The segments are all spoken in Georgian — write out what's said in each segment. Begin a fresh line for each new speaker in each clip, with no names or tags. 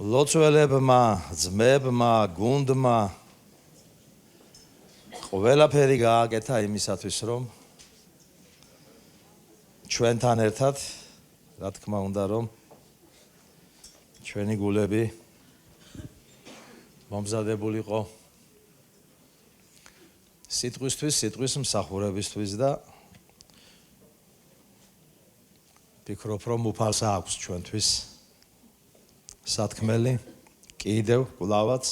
ლოცველებმა, ძმებმა, გუნდმა ყველაფერი გააკეთა იმისათვის, რომ ჩვენთან ერთად, რა თქმა უნდა, რომ ჩვენი გულები მომზადებულიყო სიტყვისთვის, სიტყვის მსახურებისთვის და ფიქრობ, რომ უფალს აქვს ჩვენთვის სათქმელი, კიდევ კვლავაც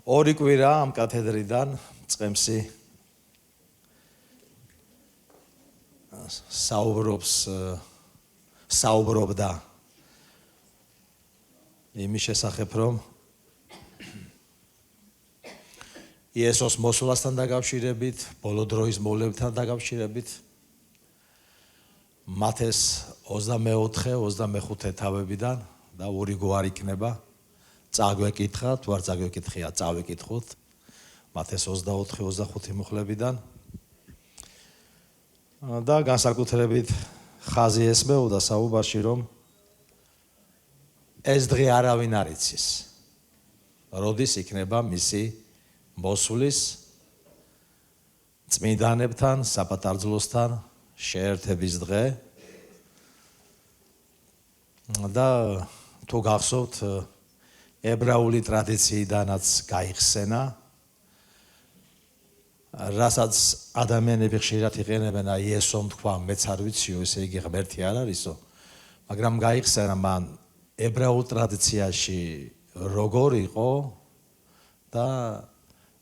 ორი კვირა ამ კათედრიდან წყემსი საუბრობდა იმის შესახებ, რომ იესოს მოსვლასთან დაკავშირებით, ბოლო დროის მოვლენებთან დაკავშირებით მათეს 24-25 თავებიდან და ორი გვარი იქნება. წაგვეკითხა, თუ არ წაგვეკითხია, წავეკითხოთ მათეს 24-25 მუხლებიდან. და განსაკუთრებით ხაზი ესმეოდა საუბარში, რომ ეს დღე არავინ არ იცის. როდის იქნება მისი მოსვლის წმინდანებთან, საპატარძლოსთან შეერთების დღე. და თუ გახსოვთ, ებრაული ტრადიციიდანაც გაიხსენა, რასაც ადამიანები ხშირად იყენებენ, იესომ თქვა, მეც არ ვიციო, ესე იგი ღმერთი არ არისო, მაგრამ გაიხსენა მან ებრაულ ტრადიციაში როგორ იყო და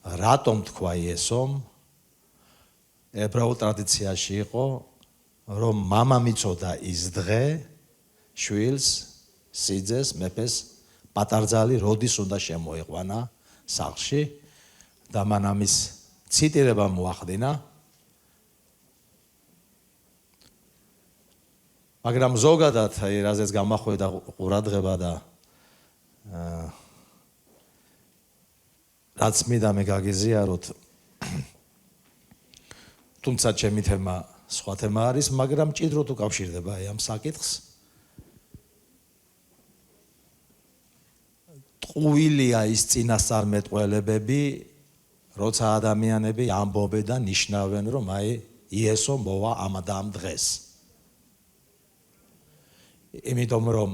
რატომ თქვა იესომ. ებრაულ ტრადიციაში იყო, რომ მამა მიცოდა ის დღე შვილს, სიძეს, მეფეს პატარძალი როდის უნდა შემოეყვანა სახლში და მან ამის ციტირება მოახდინა. მაგრამ ზოგადად, რაზეც გამახვედა ყურადღება და რაც მინდა მე გაგიზიაროთ, თუმცა ჩემი თემა სხვა თემა არის, მაგრამ მჭიდროდ უკავშირდება ამ საკითხს. ტყუილია ის წინასწარმეტყველებები, როცა ადამიანები ამბობენ და ნიშნავენ, რომ იესო მოვა ამ და ამ დღეს. იმიტომ რომ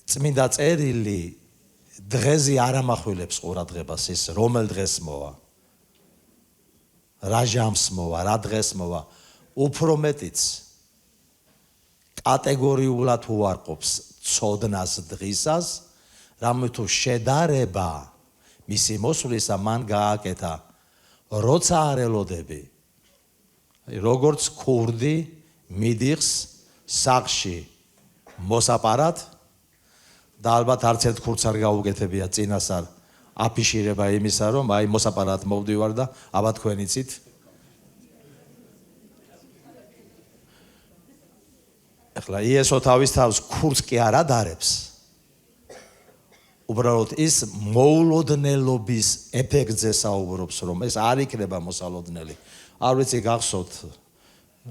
წმინდა წერილი დღეზე არ ამახვილებს ყურადღებას, ის რომელ დღეს მოვა, რა ჟამს მოვა, რა დღეს მოვა, უფრო მეტიც კატეგორიულად უარყოფს ცოდნას დღისას, რამე თუ შედარება მისი მოსვლისა მან გააკეთა, როცა არ ელოდები, როგორც ქურდი მიდიხს სახლში მოსაპარად და ალბათ არც ერთ ქურდს არ გაუგეთებია წინასწარ აფიშირება იმისა, რომ მოსაპარად მოვდივარ და აბა თქვენ იცით. ეხლა იესო თავის თავს ქურდს კი არ ადარებს. უბრალოდ ის მოულოდნელობის ეფექტზე საუბრობს, რომ ეს არ იქნება მოსალოდნელი. არ ვიცი გახსოვთ,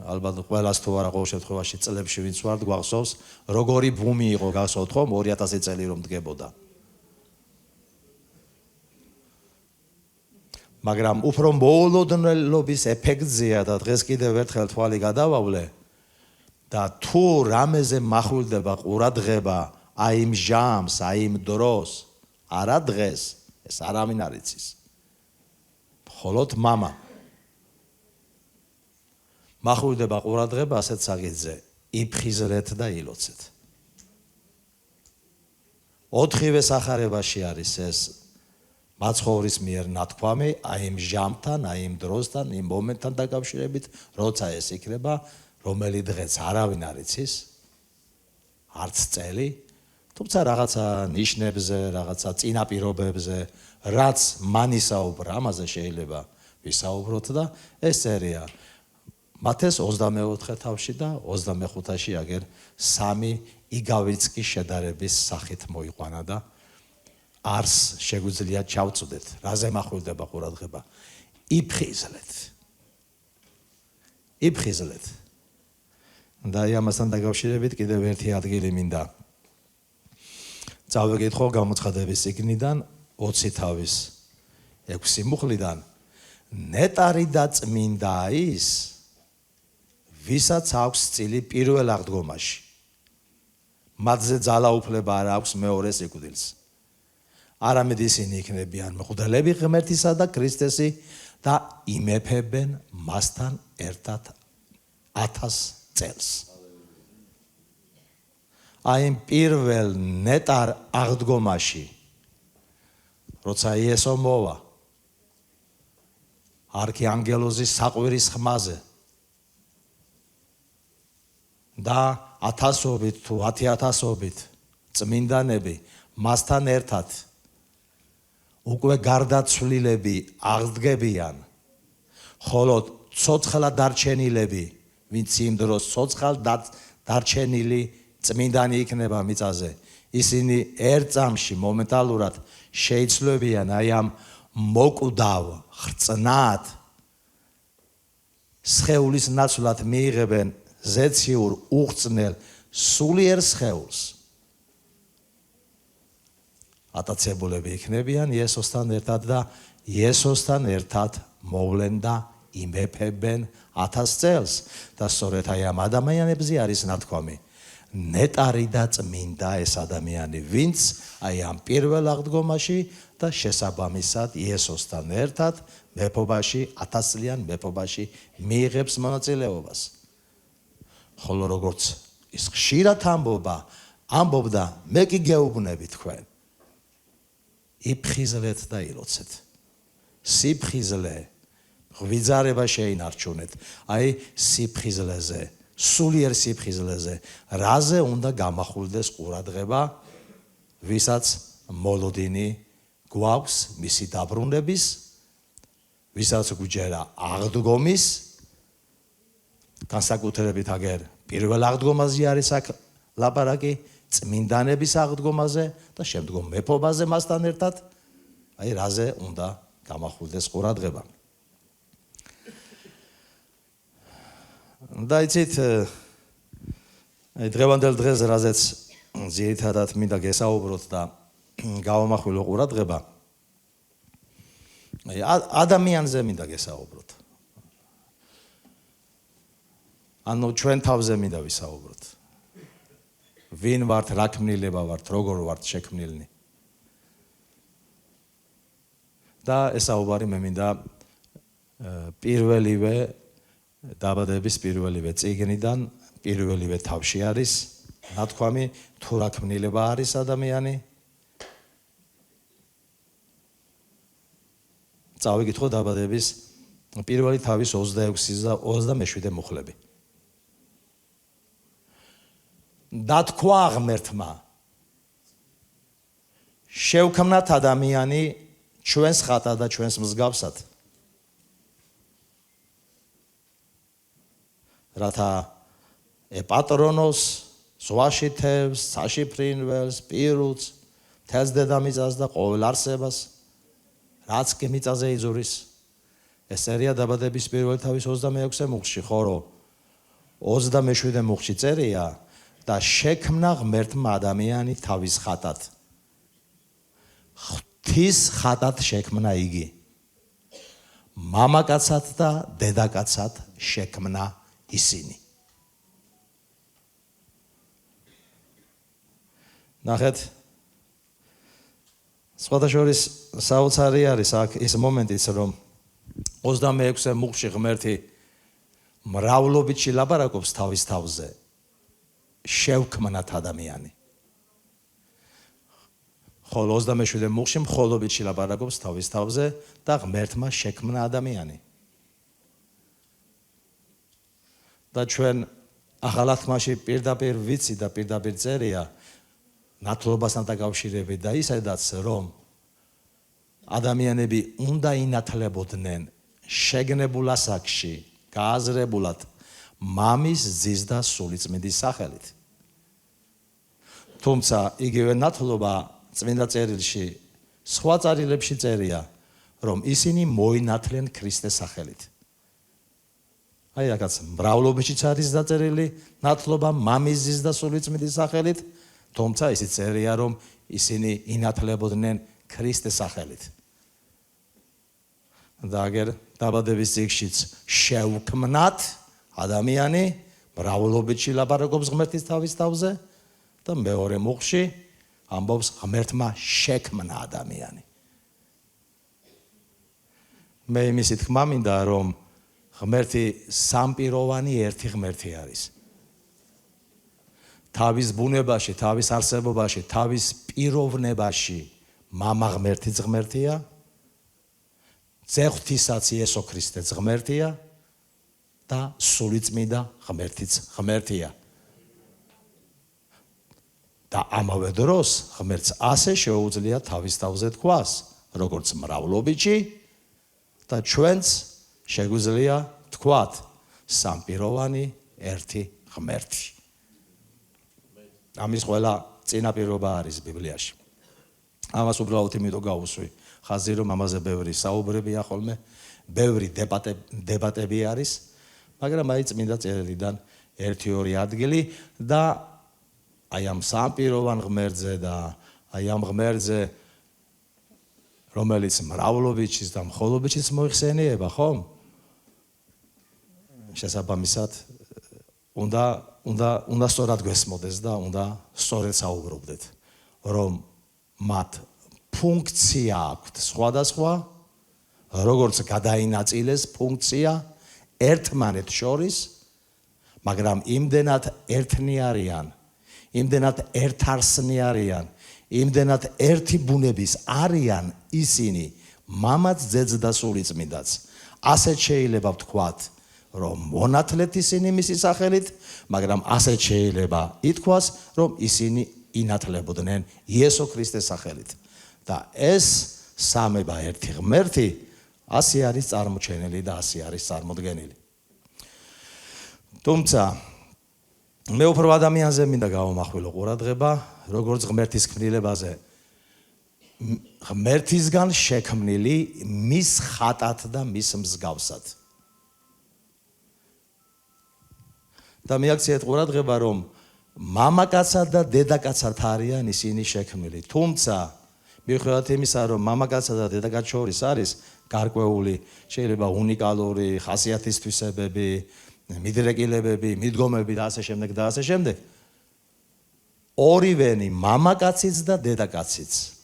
ალბათ ყველას თუ არა, ყოველ შემთხვევაში წლებში ვინც ვართ, გვახსოვს, როგორი ბუმი იყო, გახსოვთ ხომ 2000 წელი რომ დგებოდა. მაგრამ უფრო მოულოდნელობის ეფექტზეა და დღეს კიდევ ერთხელ თვალი გადავავლე და თუ რამეზე მახვილდება ყურადღება იმ ჟამს, იმ დროს, არა დღეს, ეს არავინ არ იცის. მხოლოდ მამა. მახვილდება ყურადღება ასეთ საკითხზე, იფხიზრეთ და ილოცეთ. 4-ვე სახარებაში არის ეს მაცხოვრის მიერ ნათქვამი, იმ ჟამთან, იმ დროსთან, იმ მომენტთან დაკავშირებით, როცა ეს იქნება, რომელი დღეც არავინ არ იცის, არც წელი. თუმცა რაღაცა ნიშნებზე, რაღაცა წინაპირობებზე, რაც მან ისაუბრა, ამაზე შეიძლება ვისაუბროთ და ეს წერია მათეს 24 თავში და 25-ში აგერ 3 იგავიც კი შედარების სახით მოიყვანა და არს შეგვიძლია ჩავწვდეთ, რაზე მახვილდება ყურადღება. იფხიზლეთ. იფხიზლეთ. და ამასთან დაკავშირებით კიდევ ერთი ადგილი მინდა წავეკითხო გამოცხადების წიგნიდან 20 თავის 6 მუხლიდან ნეტარი და წმინდა ის ვისაც აქვს წილი პირველ აღდგომაში მათზე ძალაუფლება არ აქვს მეორე სიკვდილს არამედ ისინი იქნებიან მღვდლები ღმერთისა და ქრისტესი და იმეფებენ მასთან ერთად 1000 წელს აი პირველ ნეტარ აღდგომაში როცა იესო მოვა არქიანგელოზის საყვირის ხმაზე და 1000-ობით თუ 10,000-ობით წმინდანები მასთან ერთად უკვე გარდაცვლილები აღდგებიან ხოლო ცოცხლა დარჩენილები ვინც იმ დროს ცოცხალ დარჩენილი წმინდანი იქნება მიწაზე ისინი ერთ წამში მომენტალურად შეიცვლებიან აი ამ მოკვდავ ხრწნად სხეულის ნაცვლად მიიღებენ ზეციურ უხრწნელ სულიერ სხეულს ატაცებულები იქნებიან იესოსთან ერთად და იესოსთან ერთად მოვლენ და იმეფებენ 1000 წელს და სწორედ აი ამ ადამიანებზე არის ნათქვამი ნეტარი და წმინდა ეს ადამიანი ვინც აი ამ პირველ აღდგომაში და შესაბამისად იესოსთან ერთად მეფობაში 1000 წლიან მეფობაში მიიღებს მონაწილეობას ხოლო როგორც ის ხშირად ამბობდა მე კი გეუბნები თქვენ იფხიზლეთ და ილოცეთ სიფხიზლე ღვიძარება შეინარჩუნეთ აი სიფხიზლეზე სულიერ სიფხიზლეზე რაზე უნდა გამახვილდეს ყურადღება ვისაც მოლოდინი გვაქვს მისი დაბრუნების ვისაც გვჯერა აღდგომის განსაკუთრებით აგერ პირველ აღდგომაზე არის აქ ლაპარაკი წმინდანების აღდგომაზე და შემდგომ მეფობაზე მასთან ერთად აი რაზე უნდა გამახვილდეს ყურადღება და იცით აი დღევანდელ დღეს რაზეც ძირითადად მინდა გესაუბროთ და გავამახვილო ყურადღება აი ადამიანზე მინდა გესაუბროთ ანუ ჩვენ თავზე მინდა ვისაუბროთ ვინ ვართ რა ქმნილება ვართ როგორ ვართ შექმნილნი და ესაუბარი მე მინდა პირველივე დაბადების პირველივე წიგნიდან პირველივე თავში არის ნათქვამი თუ რა ქმნილება არის ადამიანი წავიკითხო დაბადების პირველი თავის 26 და 27 მუხლები დათქვა ღმერთმა შევქმნათ ადამიანი ჩვენს ხატად და ჩვენს მსგავსად რათა ეპატრონოს ზღვაში თევზს, ცაში ფრინველს, პირუტს, მთელს დედამიწას და ყოველ არსებას რაც კი მიწაზე იზურის ეს წერია დაბადების პირველი თავის 26 მუხლში ხოლო 27 მუხლში წერია და შექმნა ღმერთმა ადამიანი თავის ხატად ღვთის ხატად შექმნა იგი მამაკაცად და დედაკაცად შექმნა ისინი ნახეთ სხვადასხვის საოცარი არის აქ ის მომენტიც რომ 26 მუხლში ღმერთი მრავლობითში ლაპარაკობს თავის თავზე შევქმნათ ადამიანი ხოლო 27 მუხლში მხოლობითში ლაპარაკობს თავის თავზე და ღმერთმა შექმნა ადამიანი და ჩვენ ახალ თქმაში პირდაპირ ვიცი და პირდაპირ წერია ნათლობასთან დაკავშირებით და ისედაც რომ ადამიანები უნდა ინათლებოდნენ შეგნებულ ასაკში გააზრებულად მამის ძის და სულიწმინდის სახელით თუმცა იგივე ნათლობა წმინდა წერილში სხვა წერილებში წერია რომ ისინი მოინათლენ ქრისტეს სახელით აი რაგაც მრავლობითშიც არის დაწერილი ნათლობა მამის ძის და სულიწმინდის სახელით თუმცა ისიც წერია რომ ისინი ინათლებოდნენ ქრისტეს სახელით. და აგერ დაბადების წიგნშიც შევქმნათ ადამიანი მრავლობითში ლაპარაკობს ღმერთის თავის თავზე და მეორე მუხში ამბობს ღმერთმა შექმნა ადამიანი. მე იმისი თქმა მინდა რომ ღმერთი სამპიროვანი ერთი ღმერთი არის. თავის ბუნებაში, თავის არსებობაში, თავის პიროვნებაში მამა ღმერთიც ღმერთია, ძეღვთისაც იესო ქრისტეც ღმერთია და სულიწმიდა ღმერთიც ღმერთია. და ამავე დროს ღმერთს ასე შეუძლია თავის თავზე თქვას, როგორც მრავლობითში და ჩვენც შეგვიძლია თქვათ სამპიროვანი ერთი ღმერთი. ამის ყველა წინაპირობა არის ბიბლიაში. ამას უბრალოდ იმიტომ გავუსვი, ხაზი რომ ამაზე ბევრი საუბრებია ხოლმე, ბევრი დებატები არის, მაგრამ აი წმინდა წერილიდან 1-2 ადგილი და აი ამ სამპიროვან ღმერთზე და აი ამ ღმერთზე რომელიც მრავლობითშიც და მხოლობითშიც მოიხსენიება, ხო? შესაბამისად უნდა სწორად გვესმოდეს და უნდა სწორად საუბრობდეთ, რომ მათ ფუნქცია აქვთ სხვადასხვა, როგორც გადაინაწილეს ფუნქცია ერთმანეთ შორის, მაგრამ იმდენად ერთნი არიან, იმდენად ერთარსნი არიან, იმდენად ერთი ბუნების არიან ისინი, მამაც, ძეც და სულიწმიდაც. ასეთ შეიძლება ვთქვათ, რომ მონათლეთ ისინი მისი სახელით, მაგრამ ასეთ შეიძლება ითქვას, რომ ისინი ინათლებოდნენ იესო ქრისტეს სახელით. და ეს სამება ერთი ღმერთი ასე არის წარმოჩენილი და ასე არის წარმოდგენილი. თუმცა მე უფრო ადამიანზე მინდა გავამახვილო ყურადღება, როგორც ღმერთის ქმნილებაზე. ღმერთისგან შექმნილი მის ხატად და მის მსგავსად. და მიაქციეთ ყურადღება, რომ მამაკაცად და დედაკაცად არიან ისინი შექმნილი. თუმცა მიუხედავად იმისა, რომ მამაკაცსა და დედაკაცს შორის არის გარკვეული, შეიძლება უნიკალური ხასიათის თვისებები, მიდრეკილებები, მიდგომები და ასე შემდეგ და ასე შემდეგ. ორივენი მამაკაციც და დედაკაციც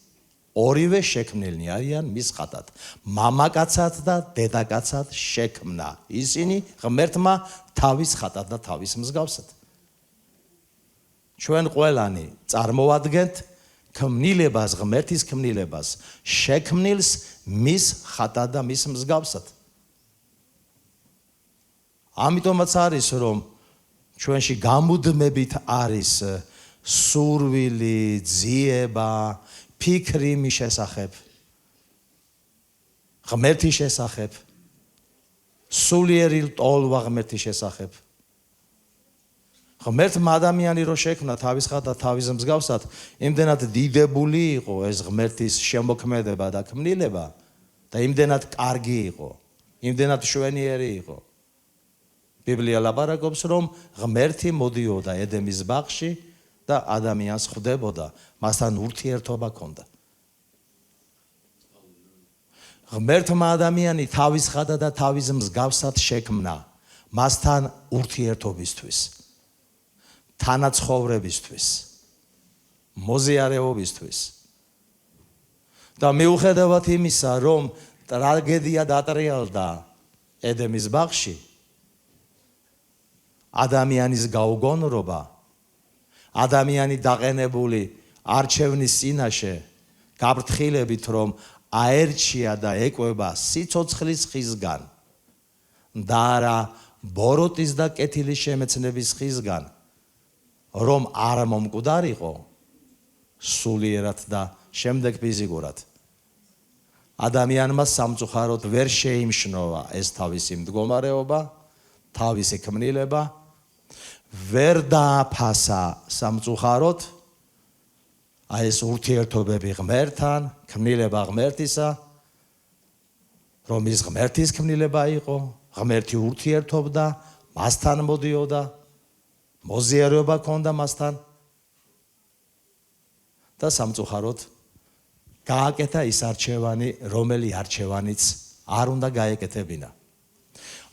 ორივე შექმნილნი არიან მის ხატად. მამაკაცად და დედაკაცად შექმნა ისინი ღმერთმა თავის ხატად და თავის მსგავსად. ჩვენ ყველანი წარმოვადგენთ ქმნილებას, ღმერთის ქმნილებას, შექმნილს მის ხატად და მის მსგავსად. ამიტომაც არის, რომ ჩვენში გამუდმებით არის სურვილი, ძიება, ფიქრი მის შესახებ, ღმერთის შესახებ, სულიერი ტოლვა ღმერთის შესახებ. ღმერთმა ადამიანი რო შექმნა თავის ხატად, თავის მსგავსად, იმდენად დიდებული იყო ეს ღმერთის შემოქმედება და ქმნილება და იმდენად კარგი იყო, იმდენად მშვენიერი იყო. ბიბლია ლაპარაკობს, რომ ღმერთი მოდიოდა ედემის ბაღში და ადამიანს ხვდებოდა, მასთან ურთიერთობა ჰქონდა. ღმერთმა ადამიანი თავის ხატად და თავის მსგავსად შექმნა, მასთან ურთიერთობისთვის, თანაცხოვრებისთვის, მოზიარეობისთვის. და მიუხედავად იმისა, რომ ტრაგედია დატრიალდა ედემის ბაღში, ადამიანის გაუგონრობა, ადამიანი დაყენებული არჩევნის წინაშე, გაფრთხილებით, რომ აერჩია და ეკვება სიცოცხლის ხისგან და არა ბოროტის და კეთილის შემეცნების ხისგან, რომ არ მომკვდარიყო სულიერად და შემდეგ ფიზიკურად. ადამიანმა სამწუხაროდ ვერ შეიმშნოვა ეს თავისი მდგომარეობა, თავისი ქმნილება, ვერ დააფასა სამწუხაროდ აი ეს ურთიერთობები ღმერთთან, ქმნილება ღმერთისა, რომ ის ღმერთის ქმნილება იყო, ღმერთი ურთიერთობდა, მასთან მოდიოდა, მოზიარეობა ჰქონდა მასთან და სამწუხაროდ გააკეთა ის არჩევანი, რომელი არჩევანიც არ უნდა გაეკეთებინა.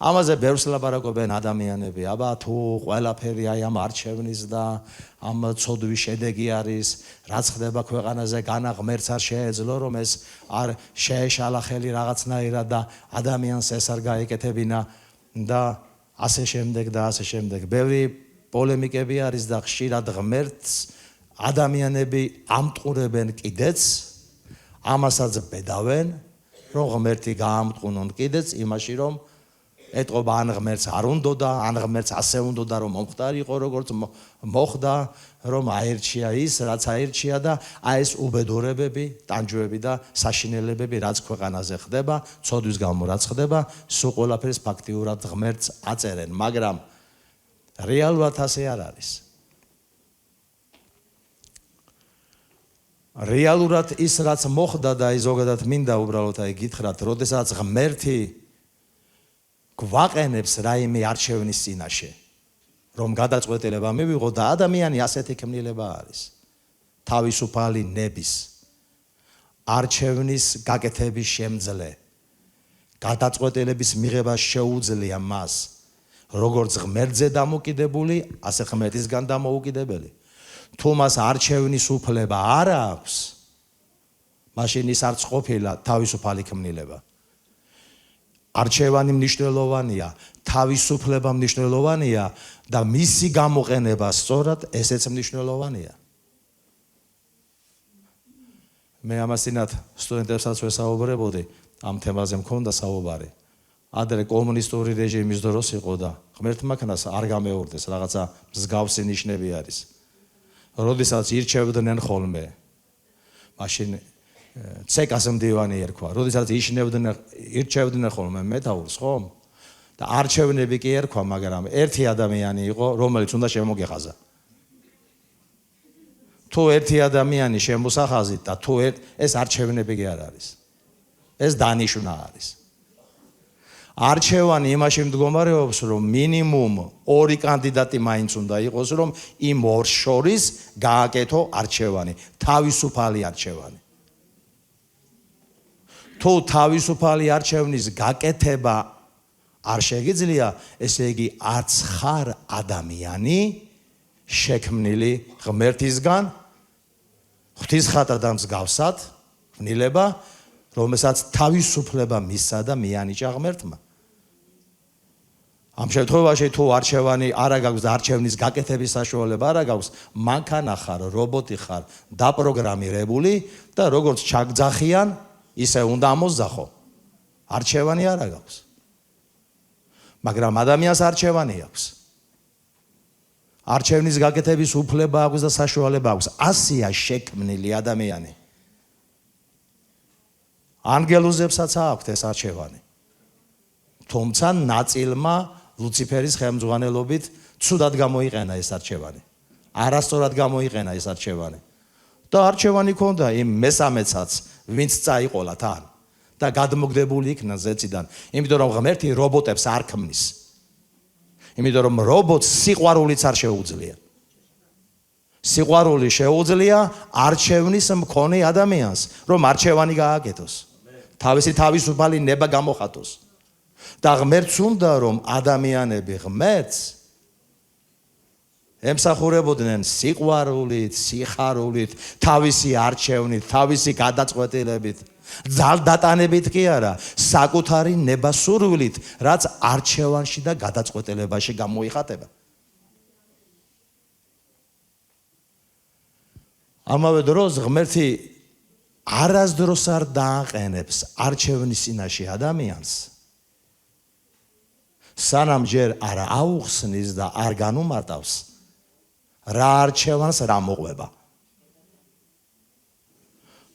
ამაზე ბევრს ლაპარაკობენ ადამიანები, აბა თუ ყველაფერი აი ამ არჩევნის და ამ ცოდვის შედეგი არის, რაც ხდება ქვეყანაზე, განა ღმერთს არ შეეძლო, რომ ეს არ შეეშალა ხელი რაღაცნაირად და ადამიანს ეს არ გაეკეთებინა და ასე შემდეგ და ასე შემდეგ. ბევრი პოლემიკები არის და ხშირად ღმერთს ადამიანები ამტყურებენ კიდეც, ამასაც ბედავენ, რომ ღმერთი გაამტყუნონ კიდეც იმაში, რომ ეტყობა ან ღმერთს არ უნდოდა, ან ღმერთს ასე უნდოდა, რომ მომხდარიყო, როგორც მოხდა, რომ აერჩია ის, რაც აერჩია და აი ეს უბედურებები, ტანჯვები და საშინელებები, რაც ქვეყანაზე ხდება, ცოდვის გამო რაც ხდება, სულ ყველაფერს ფაქტიურად ღმერთს აწერენ, მაგრამ რეალურად ასე არ არის. რეალურად ის რაც მოხდა და აი ზოგადად მინდა უბრალოდ აი გითხრათ, როდესაც ღმერთი გვაყენებს რაიმე არჩევნის წინაშე, რომ გადაწყვეტილება მივიღო და ადამიანი ასეთი ქმნილება არის. თავისუფალი ნების, არჩევნის გაკეთების შემძლე, გადაწყვეტილების მიღება შეუძლია მას, როგორც ღმერთზე დამოკიდებული, ასე ღმერთისგან დამოუკიდებელი. თუ მას არჩევნის უფლება არ აქვს, მაშინ ის არც ყოფილა თავისუფალი ქმნილება. არჩევანი მნიშვნელოვანია, თავისუფლება მნიშვნელოვანია და მისი გამოყენება სწორად ესეც მნიშვნელოვანია. მე ამასინათ სტუდენტებსაც ვესაუბრებოდი, ამ თემაზე მქონდა საუბარი. ადრე კომუნისტური რეჟიმის დროს იყო და ღმერთმა ქნას არ გამეორდეს, რაღაცა მსგავსი ნიშნები არის. როდესაც ირჩევდნენ ხოლმე, მაშინ ცეკას მდივანი ერქვა, როდესაც ირჩევდნენ ხოლმე მეთაურს, ხო? და არჩევნები კი ერქვა, მაგრამ ერთი ადამიანი იყო, რომელიც უნდა შემოგეხაზა. თუ ერთი ადამიანი შემოსახაზით და თუ ეს არჩევნები კი არ არის. ეს დანიშვნა არის. არჩევანი იმაში მდგომარეობს, რომ მინიმუმ 2 კანდიდატი მაინც უნდა იყოს, რომ იმ ორ შორის გააკეთო არჩევანი, თავისუფალი არჩევანი. თუ თავისუფალი არჩევნის გაკეთება არ შეგიძლია, ესე იგი არც ხარ ადამიანი შექმნილი ღმერთისგან, ღვთისხატად და მსგავსად, ვნილება, რომელსაც თავისუფლება მისცა და მიანიჭა ღმერთმა. ამ შემთხვევაში თუ არჩევანი არ გაქვს და არჩევნის გაკეთების საშუალება არ გაქვს, მანქანა ხარ, რობოტი ხარ, დაპროგრამირებული და როგორც ჩაგძახიან, ისე უნდა ამოძახო. არჩევანი არ გაქვს. მაგრამ ადამიანს არჩევანი აქვს. არჩევნის გაკეთების უფლება აქვს და საშუალება აქვს. ასია შექმნილი ადამიანი. ანგელოზებსაც აქვთ ეს არჩევანი. თუმცა ნაწილმა ლუციფერის ხელმძღვანელობით ცუდად გამოიყენა ეს არჩევანი. არასწორად გამოიყენა ეს არჩევანი. და არჩევანი ქონდა იმ მესამეცაც, ვინც წაიყოლა თან და გადმოგდებული იქნა ზეციდან, იმიტომ რომ ღმერთი რობოტებს არ ქმნის. იმიტომ რომ რობოტს სიყვარულიც არ შეუძლია. სიყვარული შეუძლია არჩევნის მქონე ადამიანს, რომ არჩევანი გააკეთოს. თავისი თავისუფალი ნება გამოხატოს. და ღმერთს უნდა რომ ადამიანები ღმერთს ემსახურებოდნენ სიყვარულით, სიხარულით, თავისი არჩევნით, თავისი გადაწყვეტილებით, ძალდატანებით კი არა, საკუთარი ნებასურვილით, რაც არჩევანში და გადაწყვეტილებაში გამოიხატება. ამავე დროს ღმერთი არასდროს არ დააყენებს არჩევნის წინაშე ადამიანს, სანამ ჯერ არ აუხსნის და არ განუმარტავს რა არჩევანს რა მოყვება.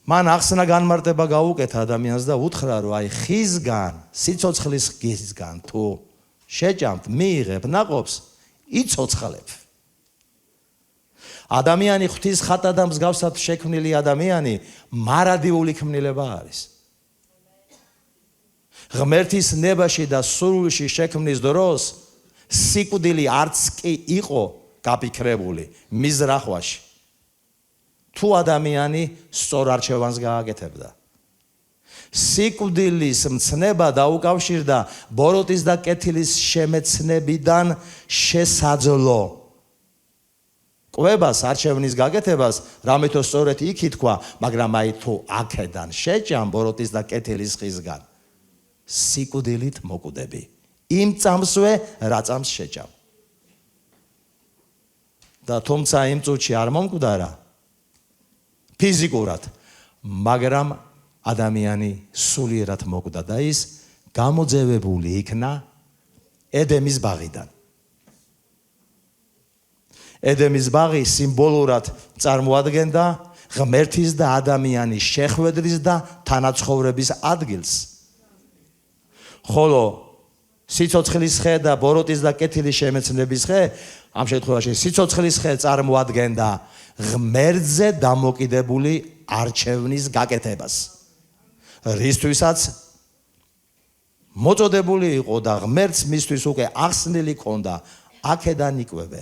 მან ახსნა განმარტება გაუკეთა ადამიანს და უთხრა, რომ აი ხისგან, სიცოცხლის ხისგან თუ შეჭამთ, მიიღებ ნაყოფს, იცოცხლებ. ადამიანი ღვთის ხატად და მსგავსად შექმნილი ადამიანი მარადიული ქმნილება არის. ღმერთის ნებაში და სურვილში შექმნის დროს სიკვდილი არც კი იყო გაფიქრებული მის რახვაში. თუ ადამიანი სწორ არჩევანს გააკეთებდა. სიკვდილის მცნება დაუკავშირდა ბოროტის და კეთილის შემეცნებიდან შესაძლო კვებას არჩევნის გაკეთებას, რამეთო სწორედ იქ ითქვა, მაგრამ აი თუ აქედან შეჭამ ბოროტის და კეთილის ხისგან სიკვდილით მოკვდები. იმ წამსვე რა წამს შეჭამ. და თუმცა იმ წუთში არ მომკვდარა ფიზიკურად, მაგრამ ადამიანი სულიერად მოკვდა და ის გამოძევებული იქნა ედემის ბაღიდან. ედემის ბაღი სიმბოლურად წარმოადგენდა ღმერთის და ადამიანის შეხვედრის და თანაცხოვრების ადგილს. ხოლო სიცოცხლის ხე და ბოროტის და კეთილის შემეცნების ხე, ამ შემთხვევაში სიცოცხლის ხე წარმოადგენდა ღმერთზე დამოკიდებული არჩევნის გაკეთებას. რისთვისაც მოწოდებული იყო და ღმერთს მისთვის უკვე ახსნილი ჰქონდა, აქედან იკვებე,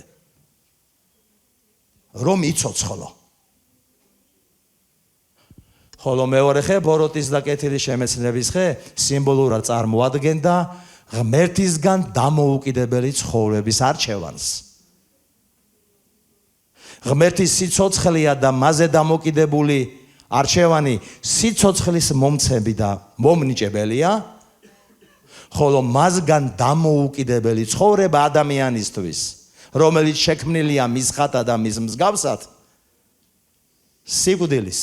რომ იცოცხლო. ხოლო მეორე ხე, ბოროტის და კეთილის შემეცნების ხე, სიმბოლურად წარმოადგენდა ღმერთისგან დამოუკიდებელი ცხოვრების არჩევანს. ღმერთის სიცოცხლეა და მასზე დამოკიდებული არჩევანი სიცოცხლის მომცემი და მომნიჭებელია, ხოლო მასგან დამოუკიდებელი ცხოვრება ადამიანისთვის, რომელიც შექმნილია მის ხატად და მის მსგავსად, სიკვდილის,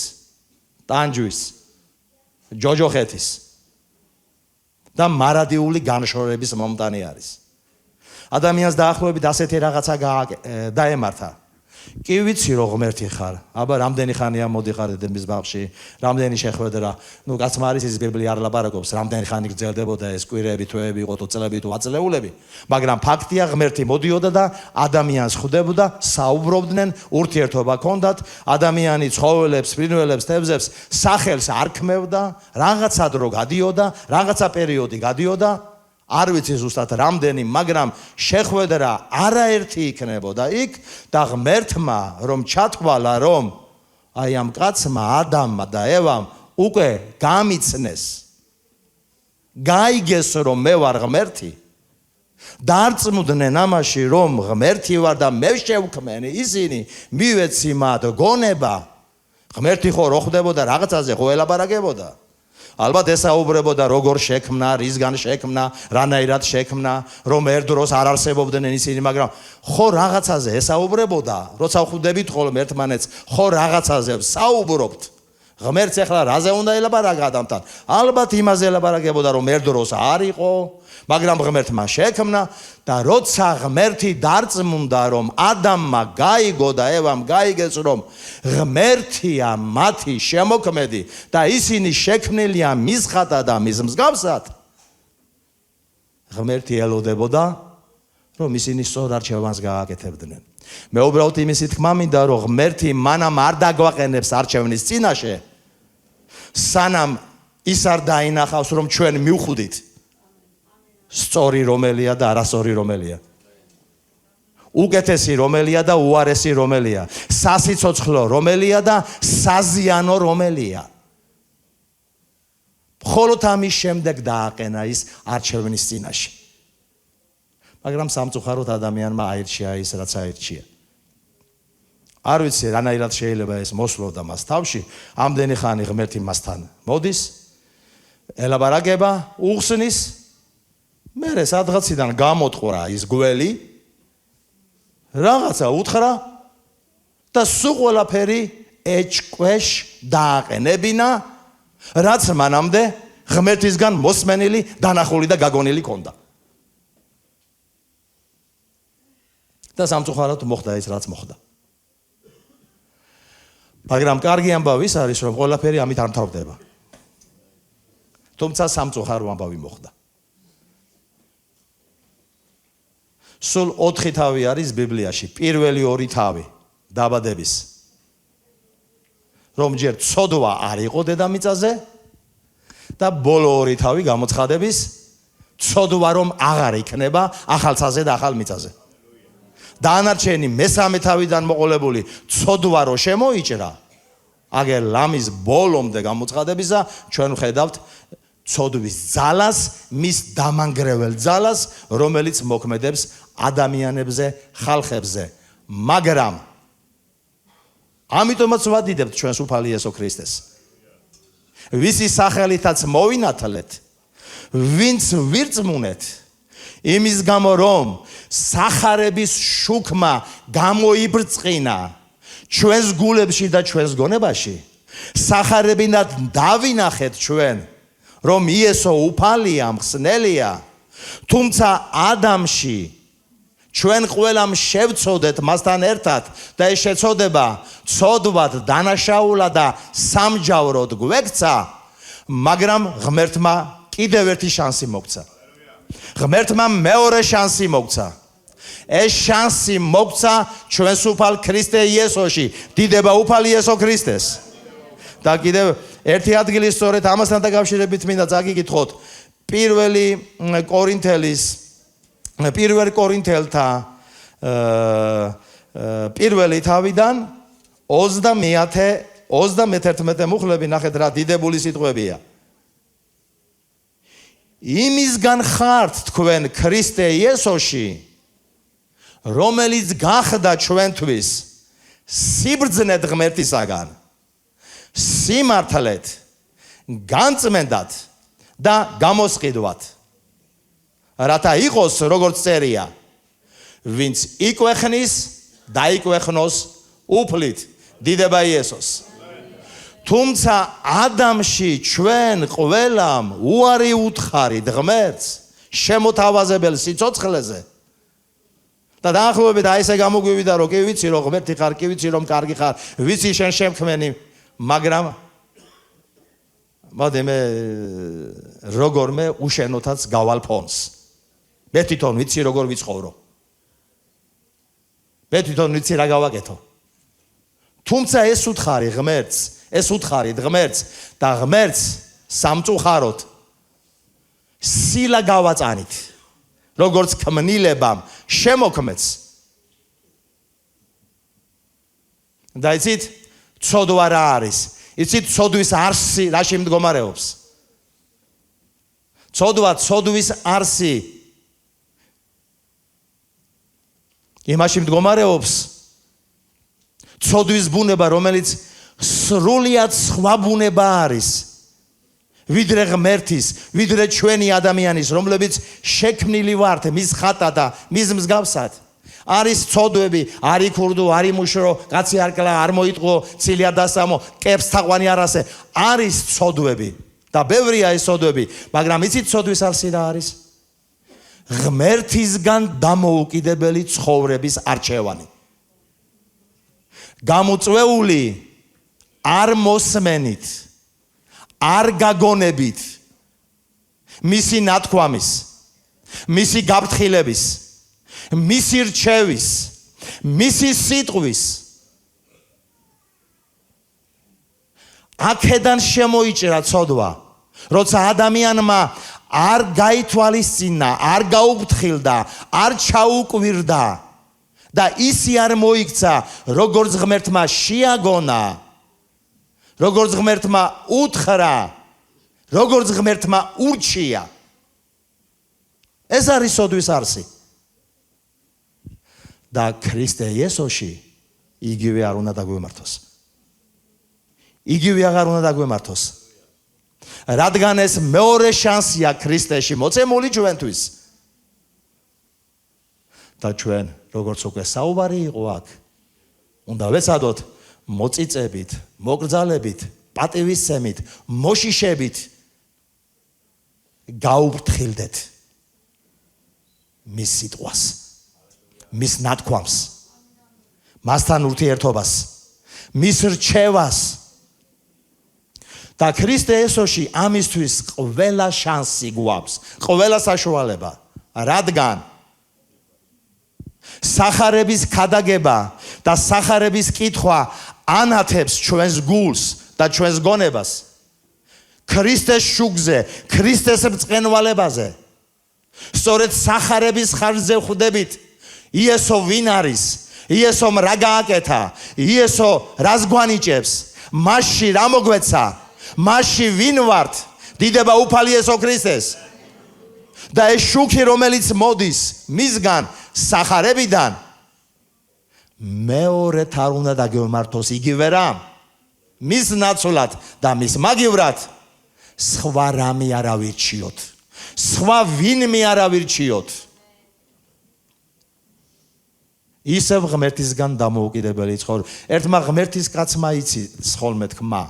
ტანჯვის, ჯოჯოხეთის და მარადიული განშორების მომტანი არის. ადამიანს დაახლოებით ასეთი რაღაცა დაემართა. კი ვიცი რომ ღმერთი ხარ, აბა რამდენი ხანია მოდიხარ ედემის ბაღში, რამდენი შეხვედრა, ნუ კაცმა არის ის ბიბლია არ ლაპარაკობს, რამდენი ხანი გრძელდებოდა ეს კვირები, თვეები, იყო თუ წლები თუ ათწლეულები, მაგრამ ფაქტია ღმერთი მოდიოდა და ადამიანს ხვდებოდა, საუბრობდნენ, ურთიერთობა ჰქონდათ, ადამიანი ცხოველებს, ფრინველებს, თევზებს სახელს არ ქმევდა, რაღაცა დრო გადიოდა, რაღაცა პერიოდი გადიოდა, არ ვიცი ზუსტად რამდენი, მაგრამ შეხვედრა არაერთი იქნებოდა იქ და ღმერთმა რომ ჩათვალა, რომ აი ამ კაცმა ადამმა და ევამ უკვე გამიცნეს, გაიგეს რომ მე ვარ ღმერთი, დარწმუნდნენ ამაში რომ ღმერთი ვარ და მე შევქმენი, ისინი მივეცი მათ გონება, ღმერთი ხო რო ხდებოდა რაღაცაზე ხო ელაპარაკებოდა. ალბათ ესაუბრებოდა როგორ შექმნა, რისგან შექმნა, რანაირად შექმნა, რომ ერთ დროს არ არსებობდნენ ისინი, მაგრამ ხო რაღაცაზე ესაუბრებოდა, როცა ხვდებით ხოლმე ერთმანეთს, ხო რაღაცაზე საუბრობთ. ღმერთს ახლა რაზე უნდა ელაპარაკა ადამიანთან? ალბათ იმაზე ელაპარაკებოდა, რომ ერთ დროს არ იყო, მაგრამ ღმერთმა შექმნა და როცა ღმერთი დარწმუნდა, რომ ადამმა გაიგო და ევამ გაიგეს, რომ ღმერთია მათი შემოქმედი და ისინი შექმნილია მის ხატად და მის მსგავსად, ღმერთი ელოდებოდა, რომ ისინი სწორ არჩევანს გააკეთებდნენ. მე უბრალოდ იმის თქმა მინდა, რომ ღმერთი მანამ არ დაგვაყენებს არჩევნის წინაშე, სანამ ის არ დაინახავს, რომ ჩვენ მივხვდით სწორი რომელია და არასწორი რომელია, უკეთესი რომელია და უარესი რომელია, სასიცოცხლო რომელია და საზიანო რომელია. მხოლოდ ამის შემდეგ დააყენა ის არჩევნის წინაშე. მაგრამ სამწუხაროდ ადამიანმა აირჩია ის, რაც აირჩია. არ ვიცი რანაირად შეიძლება ეს მოსვლოდა მას თავში, ამდენი ხანი ღმერთი მასთან მოდის, ელაპარაკება, უხსნის, მერე სადღაციდან გამოტყვრა ის გველი, რაღაცა უთხრა და სულ ყველაფერი ეჭკვეშ დააყენებინა, რაც მანამდე ღმერთისგან მოსმენილი, დანახული და გაგონილი ჰქონდა. და სამწუხაროდ მოხდა ის, რაც მოხდა. მაგრამ კარგი ამბავი ის არის, რომ ყველაფერი ამით არ მთავრდება. თუმცა სამწუხარო ამბავი მოხდა. სულ 4 თავი არის ბიბლიაში, პირველი 2 თავი დაბადების. რომ ჯერ ცოდვა არ იყო დედამიწაზე და ბოლო 2 თავი გამოცხადების ცოდვა რომ აღარ იქნება ახალცაზე და ახალ მიწაზე. დანარჩენი მესამე თავიდან მოყოლებული ცოდვა რო შემოიჭრა, აგერ ლამის ბოლომდე გამოცხადებისა ჩვენ ვხედავთ ცოდვის ძალას, მის დამანგრეველ ძალას, რომელიც მოქმედებს ადამიანებზე, ხალხებზე. მაგრამ ამიტომაც ვადიდებთ ჩვენს უფალი იესო ქრისტეს. ვისი სახელითაც მოვინათლეთ, ვინც ვირწმუნეთ, იმის გამო რომ სახარების შუქმა გამოიბრწყინა ჩვენს გულებში და ჩვენს გონებაში, სახარებინად დავინახეთ ჩვენ, რომ იესო უფალია, მხსნელია, თუმცა ადამიანში ჩვენ ყველამ შევწოდეთ მასთან ერთად და ეს შეწოდება ცოდვად, დანაშაულად და სამჯავროდ გვექცა, მაგრამ ღმერთმა კიდევ ერთი შანსი მოგცა. ღმერთმა მეორე შანსი მოგცა. ეს შანსი მოგცა ჩვენს უფალ ქრისტე იესოში, დიდება უფალ იესო ქრისტეს. და კიდევ ერთი ადგილი სწორედ ამასთან დაკავშირებით მინდა წაგიკითხოთ პირველ კორინთელთა პირველი თავიდან 21 მუხლები ნახეთ რა დიდებული სიტყვებია. იმისგან ხართ თქვენ ქრისტე იესოში, რომელიც გახდა ჩვენთვის სიბრძნედ ღმერთისაგან, სიმართლეთ, განწმენდად და გამოსყიდვად. რათა იყოს როგორც წერია, ვინც იკვეხნის, დაიკვეხნოს უფლით, დიდება იესოს. თუმცა ადამიანში ჩვენ ყველამ უარი უთხარით ღმერთს შემოთავაზებელ სიცოცხლეზე. და დაახლოებით აი ესე გამოგვივიდა, რომ კი ვიცი რომ ღმერთი ხარ, კი ვიცი რომ კარგი ხარ, ვიცი შენ შემქმენი, მაგრამ მოდი მე როგორმე უშენოთაც გავალ ფონს. მე თვითონ ვიცი როგორ ვიცხოვრო. მე თვითონ ვიცი რა გავაკეთო. თუმცა ეს უთხარი ღმერთს, ეს უთხარით ღმერთს და ღმერთს სამწუხაროდ სილა გავაწანით, როგორც ქმნილებამ შემოქმედს. და იცით, ცოდვა რა არის? იცით, ცოდვის არსი რაში მდგომარეობს? ცოდვის არსი იმაში მდგომარეობს, ცოდვის ბუნება, რომელიც სრულიად სხვა ბუნება არის, ვიდრე ღმერთის, ვიდრე ჩვენი ადამიანის, რომლებიც შექმნილი ვართ მის ხატად და მის მსგავსად. არის ცოდვები, არ იქურდო, არ იმუშრო, კაცი არ კლა, არ მოიტყო, ცილი არ დასამო, კებს თაყვანი არ ასე. არის ცოდვები და ბევრია ეს ცოდვები, მაგრამ იცით ცოდვის არსი რა არის? ღმერთისგან დამოუკიდებელი ცხოვრების არჩევანი. გამოწვეული არ მოსმენით, არ გაგონებით, მისი ნათქვამის, მისი გაფრთხილების, მისი რჩევის, მისი სიტყვის. აქედან შემოიჭრა ცოდვა, როცა ადამიანმა არ გაითვალისწინა, არ გაუფრთხილდა, არ ჩაუკვირდა და ისი არ მოიქცა, როგორც ღმერთმა შეაგონა, როგორც ღმერთმა უთხრა, როგორც ღმერთმა ურჩია. ეს არის ცოდვის არსი. და ქრისტე იესოში იგივე არ უნდა დაგვემართოს. იგივე აღარ უნდა დაგვემართოს. რადგან ეს მეორე შანსია ქრისტეში მოცემული ჩვენთვის. და ჩვენ, როგორც უკვე საუბარი იყო აქ, უნდა ვეცადოთ მოწიწებით, მოკრძალებით, პატივისცემით, მოშიშებით გაუფრთხილდეთ მის სიტყვას, მის ნათქვამს, მასთან ურთიერთობას, მის რჩევას. და ქრისტე იესოში ამისთვის ყველა შანსი გვაქვს, ყველა საშუალება, რადგან სახარების ქადაგება და სახარების კითხვა ანათებს ჩვენს გულს და ჩვენს გონებას ქრისტეს შუქზე, ქრისტეს ბრწყენვალებაზე. სწორედ სახარების ხარჯზე ხვდებით იესო ვინ არის, იესომ რა გააკეთა, იესო რას გვანიჭებს, მასში რა მოგვეცა? მასში ვინ ვართ? დიდება უფალი იესო ქრისტეს. და ეს შუქი რომელიც მოდის მისგან სახარებიდან მეორედ არ უნდა დაგემართოს იგივე რა მის ნაცვლად და მის მაგივრად სხვა რამე არ ავირჩიოთ სხვა ვინმე არ ავირჩიოთ ისევ ღმერთისგან დამოუკიდებელი ცხოვრება ერთმა ღმერთის კაცმა იცის ხოლმე თქმა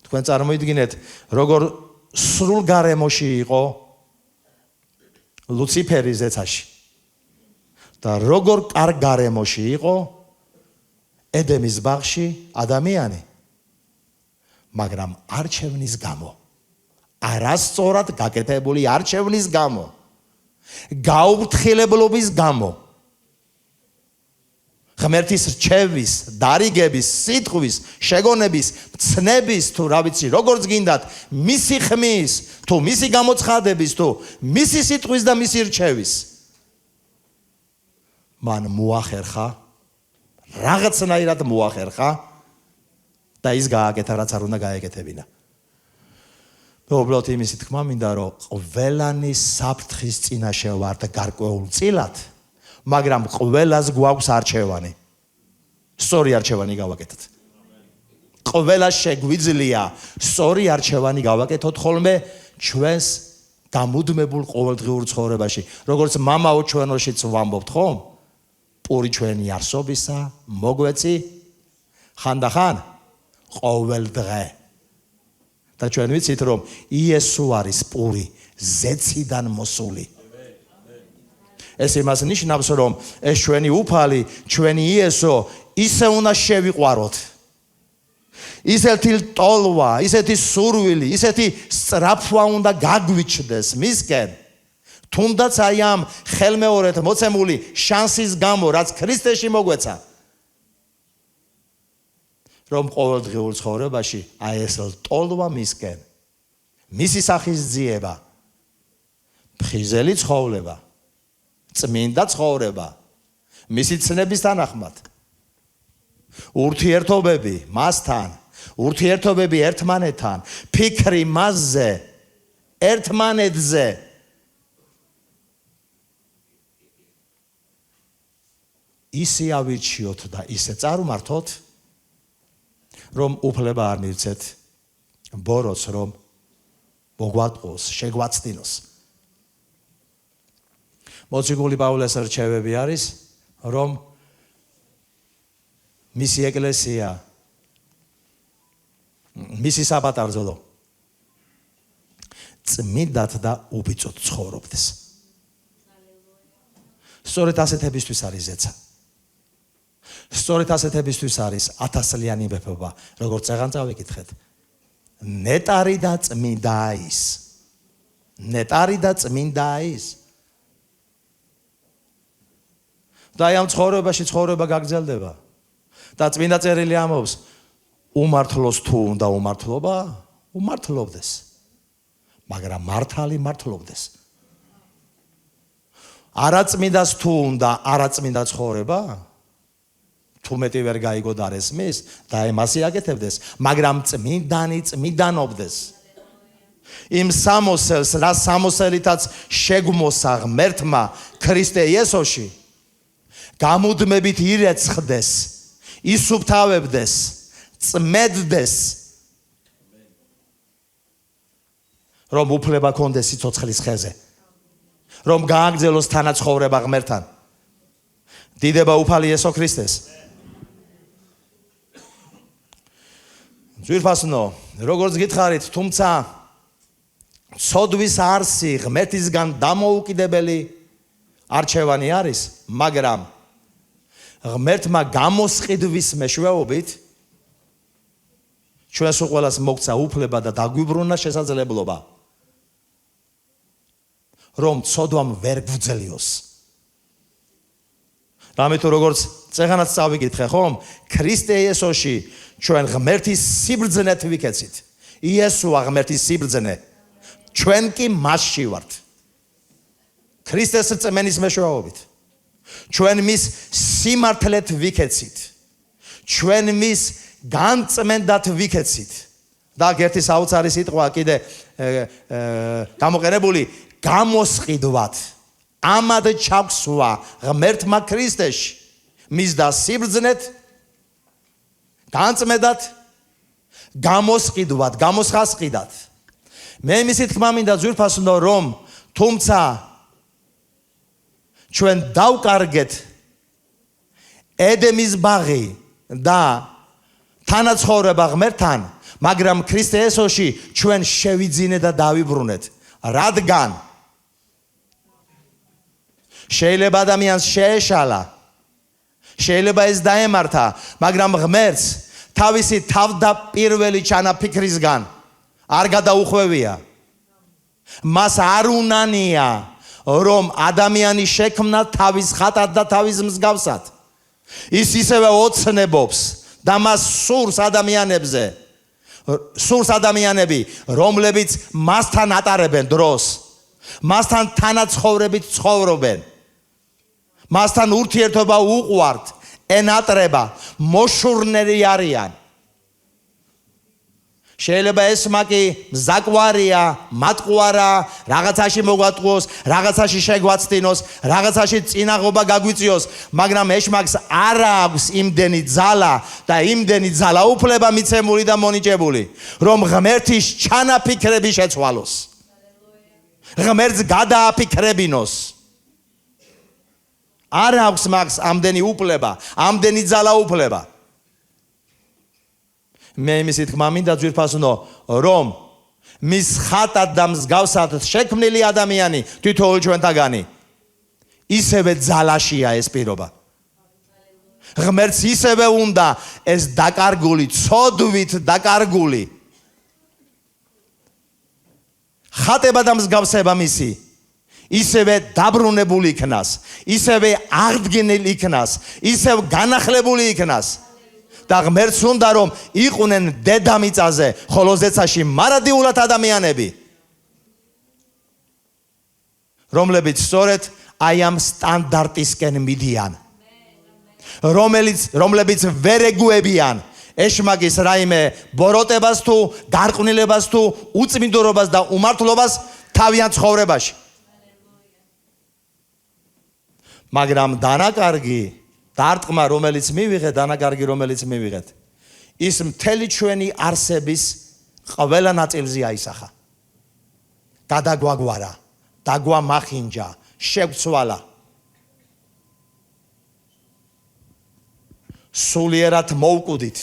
თქვენ წარმოიდგინეთ როგორ სრულ გარემოში იყო ლუციფერი ზეცაში და როგორ კარგ გარემოში იყო ედემის ბაღში ადამიანი მაგრამ არჩევნის გამო არასწორად გაკეთებული არჩევნის გამო გაუფრთხილებლობის გამო ღმერთის რჩევის, დარიგების, სიტყვის, შეგონების, მცნების თუ რა ვიცი, როგორც გინდათ, მისი ხმის, თუ მისი გამოცხადების, თუ მისი სიტყვის და მისი რჩევის. მან მოახერხა, რაღაცნაირად მოახერხა და ის გააკეთა, რაც არ უნდა გაეკეთებინა. მე უბრალოდ იმისი თქმა მინდა, რომ ყველანი საფრთხის წინაშე ვართ გარკვეულ წილად. მაგრამ ყველას გვაქვს არჩევანი. სწორი არჩევანი გავაკეთოთ. ყველა შეგვიძლია სწორი არჩევანი გავაკეთოთ ხოლმე ჩვენს გამუდმებულ ყოველდღიურ ცხოვრებაში. როგორც მამაო ჩვენოშიც ვამბობთ, ხომ? პური ჩვენი არსობისა, მოგვეცი ხანდახან ყოველ დღე. და ჩვენ ვიცით, რომ იესო არის პური ზეციდან მოსული. ეს იმას ნიშნავს, რომ ეს ჩვენი უფალი, ჩვენი იესო ისე უნდა შევიყვაროთ. ისეთი ტოლვა, ისეთი სურვილი, ისეთი სწრაფვა უნდა გაგვიჩნდეს მისკენ. თუნდაც აი ამ ხელმეორედ მოცემული შანსის გამო, რაც ქრისტეში მოგვეცა. რომ ყოველდღიურ ცხოვრებაში აი ეს ტოლვა მისკენ. მისი სახის ძიება, ფხიზელი ცხოვრება. წმინდა ცხოვრება მისი ცნების თანახმად ურთიერთობები მასთან ურთიერთობები ერთმანეთთან ფიქრი მასზე ერთმანეთზე ისე ავირჩიოთ და ისე წარმართოთ რომ უფლება არ მივცეთ ბოროტს რომ მოგვატყოს შეგვაცდინოს მოციქული პავლეს რჩევები არის, რომ მისი ეკლესია, მისი საბატარძალო წმინდად და უბიძოდ ცხოვრობდეს. სწორედ ასეთებისთვის არის ზეცა. სწორედ ასეთებისთვის არის 1000-ლიანი მეფობა, როგორც წეგან წავიკითხეთ. ნეტარი და წმინდა ის. ნეტარი და წმინდა ის. და ამ ცხოვრებაში ცხოვრება გაგრძელდება. და წმინდა წერილი ამბობს, უმართლოს თუ უნდა უმართლობა, უმართლობდეს. მაგრამ მართალი მართლობდეს. არაწმინდას თუ უნდა არაწმინდა ცხოვრება, თუ მეტი ვერ გაიგოდარეს მის და ემასი აკეთებდეს, მაგრამ წმინდანი წმინდანობდეს. იმ სამოსელს, რა სამოსელითაც შეგმოსა ღმერთმა ქრისტე იესოში გამუდმებით ირეცხდეს, ისუფთავებდეს, წმედდეს, რომ უფლება კონდეს სიცოცხლის ხეზე, რომ გააგრძელოს თანაცხოვრება ღმერთთან. დიდება უფალი იესო ქრისტეს. ძვირფასნო, როგორც გითხარით, თუმცა ცოდვის არსი ღმერთისგან დამოუკიდებელი არჩევანი არის, მაგრამ ღმერთმა გამოსყიდვის მეშვეობით ჩვენს ყველას მოგცა უფლება და დაგვიბრუნა შესაძლებლობა რომ ცოდვამ ვერ გვძლიოს. რამე თუ როგორც წეგანაც წავიკითხე, ხომ? ქრისტე იესოში ჩვენ ღმერთის სიბრძნეთ ვიქეცით. იესოა ღმერთის სიბრძნე. ჩვენ კი მასში ვართ. ქრისტეს რწმენის მეშვეობით. ჩვენ მის სიმართლეთ ვიქეცით. ჩვენ მის განწმენდათ ვიქეცით. და ერთი საოცარი სიტყვა კიდე გამოყენებული გამოსყიდვათ. ამად ჩაგვსვა ღმერთმა ქრისტეში მისდა სიბრძნეთ განწმენდათ გამოსყიდვათ გამოსხასყიდათ. მე იმის თქმა მინდა ძვირფასუნო რომ თუმცა ჩვენ დავკარგეთ ედემის ბაღი და თანაცხოვრება ღმერთთან, მაგრამ ქრისტე იესოში ჩვენ შევიძინეთ და დავიბრუნეთ. რადგან შეიძლება ადამიანს შეეშალა, შეიძლება ეს დაემართა, მაგრამ ღმერთს თავისი თავდაპირველი ჩანაფიქრისგან არ გადაუხვევია. მას არ უნანია რომ ადამიანი შექმნა თავის ხატად და თავის მსგავსად. ის ისევე ოცნებობს და მას სურს ადამიანებზე. სურს ადამიანები, რომლებიც მასთან ატარებენ დროს, მასთან თანაცხოვრებით ცხოვრობენ. მასთან ურთიერთობა უყვართ, ენატრება, მოშურნელი არიან. შეიძლება ეს მაკი მზაკვარია, მატყუარა, რაღაცაში მოგვატყუოს, რაღაცაში შეგვაცდინოს, რაღაცაში წინაღობა გაგვიწიოს, მაგრამ ეშმაკს არ აქვს იმდენი ძალა და იმდენი ძალაუფლება მიცემული და მონიჭებული, რომ ღმერთის ჩანაფიქრები შეცვალოს. ღმერთს გადააფიქრებინოს. არ აქვს მაგს ამდენი უფლება, ამდენი ძალაუფლება. მე იმის თქმა მინდა ძვირფასუნო რომ მის ხატად და მსგავსად შექმნილი ადამიანი თითოეულ ჩვენთაგანი ისევე ძალაშია ეს პირობა. ღმერთს ისევე უნდა ეს დაკარგული, ცოდვით დაკარგული ხატება და მსგავსება მისი ისევე დაბრუნებული იქნას, ისევე აღდგენილი იქნას, ისევე განახლებული იქნას. და ღმერთს უნდა რომ იყვნენ დედამიწაზე, ხოლო ზეცაში მარადიულად ადამიანები, რომლებიც სწორედ აი ამ სტანდარტისკენ მიდიან, რომლებიც ვერ ეგუებიან ეშმაკის რაიმე ბოროტებას თუ გარყვნილებას თუ უწმინდურობას და უმართლობას თავიანთ ცხოვრებაში. მაგრამ დანაკარგი დარტყმა რომელიც მივიღეთ, დანაკარგი რომელიც მივიღეთ, ის მთელი ჩვენი არსების ყველა ნაწილზე აისახა. გადაგვაგვარა, დაგვამახინჯა, შეგვცვალა. სულიერად მოვკვდით,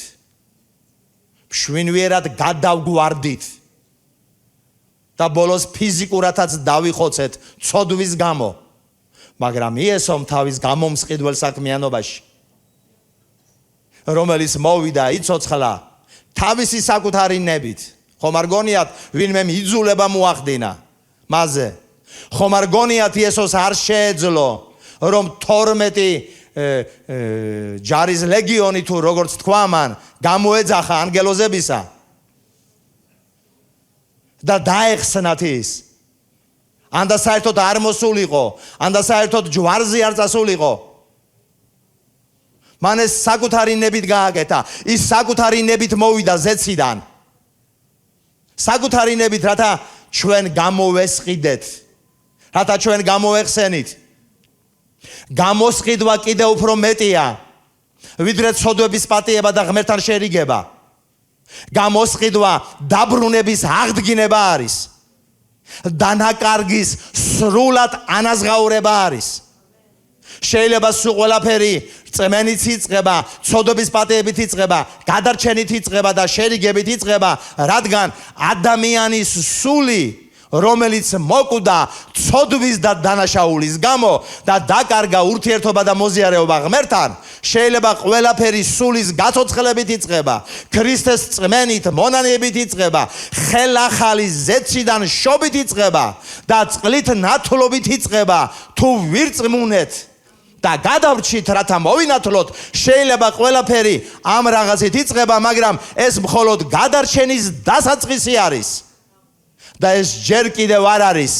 მშვენიერად გადავგვარდით და ბოლოს ფიზიკურადაც დავიხოცეთ ცოდვის გამო. მაგრამ იესომ თავის გამომსყიდველ საქმიანობაში, რომელიც მოვიდა, იცოცხლა თავისი საკუთარი ნებით. ხომ არ გონიათ ვინმე იძულება მოახდინა მასზე? ხომ არ გონიათ იესოს არ შეეძლო რომ 12 ჯარის ლეგიონი თუ როგორც თქვა მან გამოეძახა ანგელოზებისა და დაეხსნათ ის? ანდა საერთოდ არ მოსულიყო, ანდა საერთოდ ჯვარზე არ წასულიყო. მან ეს საკუთარი ნებით გააკეთა, ის საკუთარი ნებით მოვიდა ზეციდან. საკუთარი ნებით, რათა ჩვენ გამოვესყიდეთ, რათა ჩვენ გამოვეხსენით. გამოსყიდვა კიდევ უფრო მეტია, ვიდრე ცოდვების პატიება და ღმერთთან შერიგება. გამოსყიდვა დაბრუნების აღდგინება არის. დანაკარგის სრულად ანაზღაურება არის. შეიძლება სულ ყველაფერი წმენით იწყება, ცოდვების პატიებით იწყება, გადარჩენით იწყება და შერიგებით იწყება, რადგან ადამიანის სული, რომელიც მოკვდა ცოდვის და დანაშაულის გამო და დაკარგა ურთიერთობა და მოზიარეობა ღმერთთან, შეიძლება ყველაფერი სულის გაცოცხლებით იწყება, ქრისტეს წმენით მონანიებით იწყება, ხელახალი ზეციდან შობით იწყება და წყლით ნათლობით იწყება. თუ ვირწმუნეთ და გადავრჩით, რათა მოვინათლოთ, შეიძლება ყველაფერი ამ რაღაცით იწყება, მაგრამ ეს მხოლოდ გადარჩენის დასაწყისი არის. და ეს ჯერ კიდევ არ არის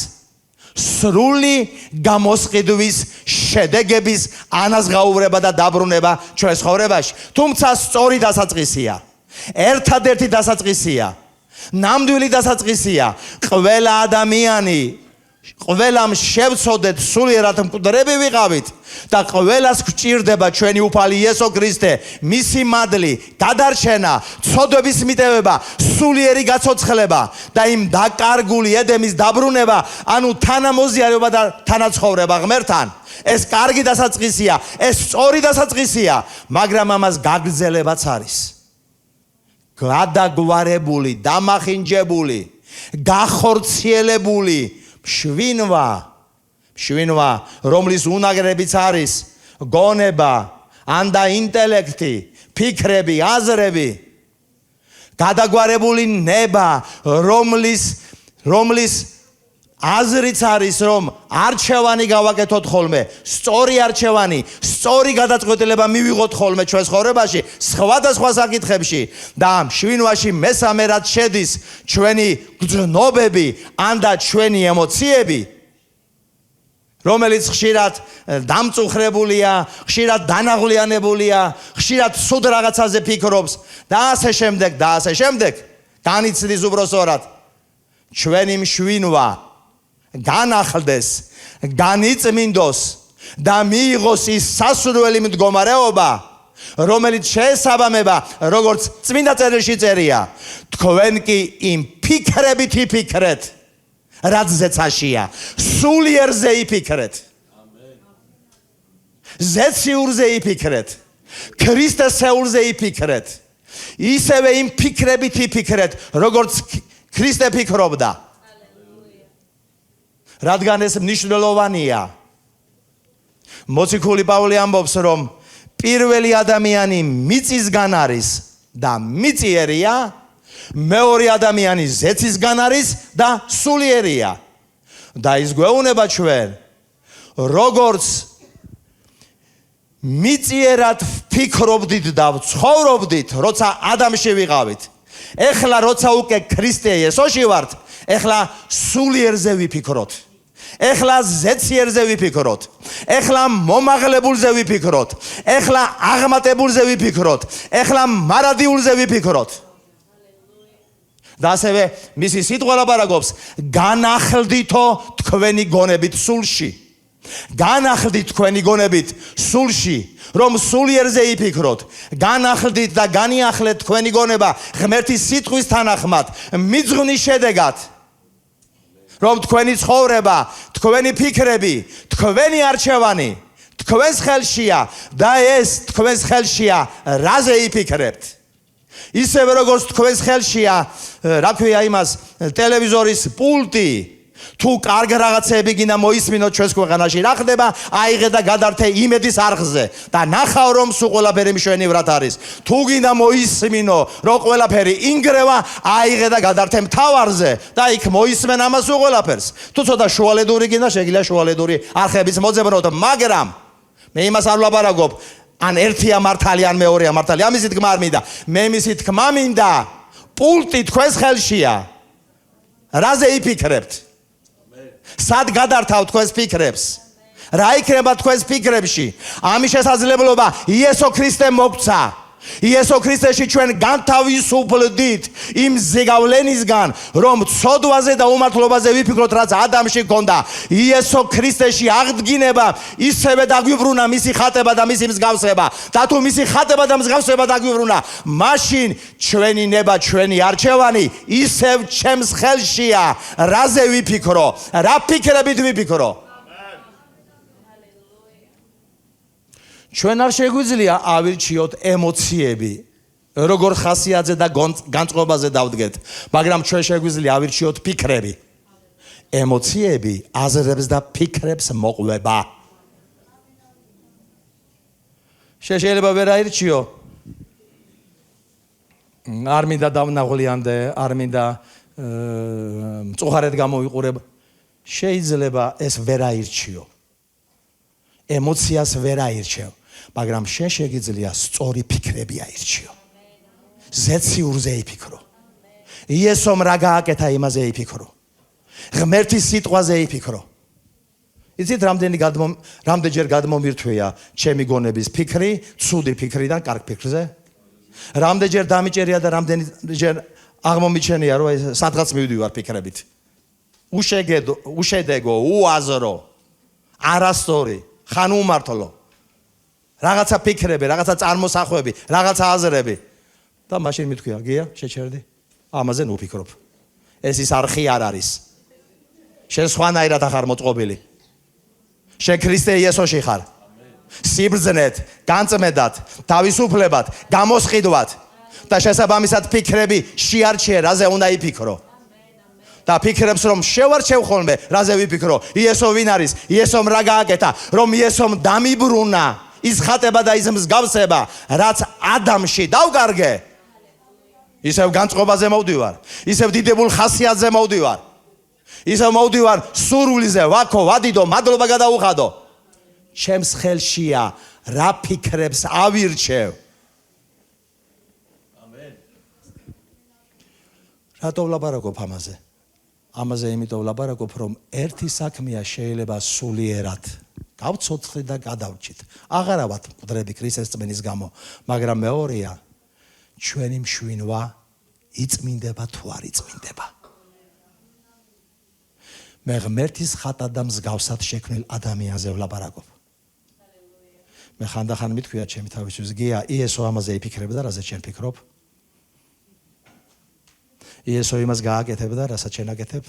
სრული გამოსყიდვის შედეგების ანაზღაურება და დაბრუნება ჩვენ ცხოვრებაში. თუმცა სწორი დასაწყისია. ერთადერთი დასაწყისია. ნამდვილი დასაწყისია. ყველა ადამიანი ყველამ შევცოდეთ სულიერად მკვდრები ვიყავით და ყველას გვჭირდება ჩვენი უფალი იესო ქრისტე, მისი მადლი, გადარჩენა, ცოდვების მიტევება, სულიერი გაცოცხლება და იმ დაკარგული ედემის დაბრუნება, ანუ თანამოზიარობა და თანაცხოვრება ღმერთთან. ეს კარგი დასაწყისია, ეს სწორი დასაწყისია, მაგრამ ამას გაგრძელებაც არის. გადაგვარებული, დამახინჯებული, გახორციელებული მშვინვა, რომლის უნაგრებიც არის გონება, ანდა ინტელექტი, ფიქრები, აზრები, გადაგვარებული ნება, რომლის აზრიც არის, რომ არჩევანი გავაკეთოთ ხოლმე, სწორი არჩევანი, სწორი გადაწყვეტილება მივიღოთ ხოლმე ჩვენ ცხოვრებაში, სხვადასხვა საკითხებში და მშვინვაში მესამე რაც შედის ჩვენი გრძნობები, ანდა ჩვენი ემოციები, რომელიც ხშირად დამწუხრებულია, ხშირად დანაღლიანებულია, ხშირად სულ რაღაცაზე ფიქრობს და ასე შემდეგ, განიცდის უბრალოდ ჩვენი მშვინვა განახლდეს, განიწმინდოს და მიიღოს ის სასურველი მდგომარეობა, რომელიც შეესაბამება, როგორც წმინდა წერილში წერია, თქვენ კი იმ ფიქრებით იფიქრეთ, რაც ზეცაშია, სულიერზე იფიქრეთ. ზეციურზე იფიქრეთ, ქრისტესეულზე იფიქრეთ. ისევე იმ ფიქრებით იფიქრეთ, როგორც ქრისტე ფიქრობდა. რადგან ეს მნიშვნელოვანია. მოციქული პავლე ამბობს, რომ პირველი ადამიანი მიწისგან არის და მიწიერია, მეორე ადამიანი ზეცისგან არის და სულიერია. და ის გვეუბნება ჩვენ, როგორც მიწიერად ფიქრობდით და ცხოვრობდით, როცა ადამში ვიყავით. ეხლა როცა უკვე ქრისტე იესოში ვართ, ეხლა სულიერზე ვიფიქროთ. ეხლა ზეციერზე ვიფიქროთ. ეხლა მომაღლებულზე ვიფიქროთ. ეხლა აღმატებულზე ვიფიქროთ. ეხლა მარადიულზე ვიფიქროთ. და ასევე მისი სიტყვა ლაპარაკობს, განახლდითო თქვენი გონებით სულში. განახლდით თქვენი გონებით სულში, რომ სულიერზე იფიქროთ. განახლდით და განიახლეთ თქვენი გონება ღმერთის სიტყვის თანახმად, მიძღვნის შედეგად. რომ თქვენი ცხოვრება, თქვენი ფიქრები, თქვენი არჩევანი თქვენს ხელშია და ეს თქვენს ხელშია, რაზე იფიქრებთ. ისევე როგორც თქვენს ხელშია, რა ქვია იმას, ტელევიზორის პულტი, თუ კარგ რაღაცები გინდა მოისმინოთ ჩვენს ქვეყანაში, რა ხდება? აიღე და გადართე იმედის არხზე და ნახავ რომ სულ ყველაფერი მშვენივრად არის. თუ გინდა მოისმინო, რომ ყველაფერი ინგრევა, აიღე და გადართე მთავარზე და იქ მოისმენ ამას სულ ყველაფერს. თუ ცოტა შუალედური გინდა, შეგიძლია შუალედური არხების მოძებნოთ, მაგრამ მე იმას არ ვლაპარაკობ, ან ერთია მართალი, ან მეორეა მართალი. ამისი თქმა არ მინდა. მე მისი თქმა მინდა, პულტი თქვენს ხელშია. რაზე იფიქრებთ? სად გადართავთ თქვენს ფიქრებს? რა იქნება თქვენს ფიქრებში? ამის შესაძლებლობა იესო ქრისტე მოგცა. იესო ქრისტეში ჩვენ განთავისუფლდით იმ ზეგავლენისგან, რომ ცოდვაზე და უმართლობაზე ვიფიქროთ, რაც ადამიანში ჰქონდა. იესო ქრისტეში აღდგინება ისევე დაგვიბრუნა მისი ხატება და მისი მსგავსება. და თუ მისი ხატება და მსგავსება დაგვიბრუნა, მაშინ ჩვენი ნება, ჩვენი არჩევანი ისევ ჩემს ხელშია. რაზე ვიფიქრო? რა ფიქრებით ვიფიქრო? ჩვენ არ შეგვიძლია ავირჩიოთ ემოციები, როგორ ხასიათზე და განწყობაზე დავდგეთ, მაგრამ ჩვენ შეგვიძლია ავირჩიოთ ფიქრები. ემოციები აზრებს და ფიქრებს მოყვება. შეიძლება ვერ აირჩიო. არ მინდა დავნაღლიანდე, არ მინდა მწუხარედ გამოვიყურებ. შეიძლება ეს ვერ აირჩიო. ემოციას ვერ აირჩევ. მაგრამ შენ შეგიძლია სწორი ფიქრები აირჩიო. ზეციურზე იფიქრო. იესომ რა გააკეთა იმაზე იფიქრო. ღმერთის სიტყვაზე იფიქრო. იცით რამდენჯერ გადმომირთვია ჩემი გონების ფიქრი ცუდი ფიქრიდან კარგ ფიქრზე? რამდენჯერ დამიჭერია და რამდენჯერ აღმომიჩენია რომ სადღაც მივდივარ ფიქრებით. უშედეგო, უაზრო, არასწორი, ხან უმართლო. რაღაცა ფიქრები, რაღაცა წარმოსახვები, რაღაცა აზრები. და მაშინ მithქვია, გია, შეჩერდი. ამაზე ნუფიქრობ. ეს ის არხი არ არის. შენ სხვანაირად ახარ მოწყობილი. შენ ქრისტე იესოში ხარ. სიბრძნეთ, განწმენდად, თავისუფლებად, გამოსყიდვად და შესაბამისად ფიქრები შეარჩიე, რაზე უნდა იფიქრო. და ფიქრებს რომ შევარჩევ ხოლმე, რაზე ვიფიქრო? იესო ვინ არის? იესომ რა გააკეთა? რომ იესომ დამიბრუნა ის ხატება და ის მსგავსება, რაც ადამში დავკარგე. ისევ განწყობაზე მოვდივარ, ისევ დიდებულ ხასიათზე მოვდივარ. ისევ მოვდივარ სურვილზე, ვაქო, ვადიდო, მადლობა გადაუხადო. ჩემს ხელშია რა ფიქრებს ავირჩევ. ამენ. რატო ვლაპარაკობ ამაზე? ამაზე იმიტომ ვლაპარაკობ, რომ ერთი საქმეა შეიძლება სულიერად გავცოცხლით და გადავრჩით. აღარა ვართ მკვდრები ქრისტეს წმენის გამო, მაგრამ მეორეა ჩვენი მშვენვა იწმინდება თუ არ იწმინდება. მე ღმერთის ხატად და მსგავსად შექმნილ ადამიანზე ვლაპარაკობ. მე ხანდახან მithქვია ჩემი თავისთვის, გია, იესო ამაზე იფიქრებდა, რასაც შენ ფიქრობ? იესო იმას გააკეთებდა, რასაც შენ აკეთებ?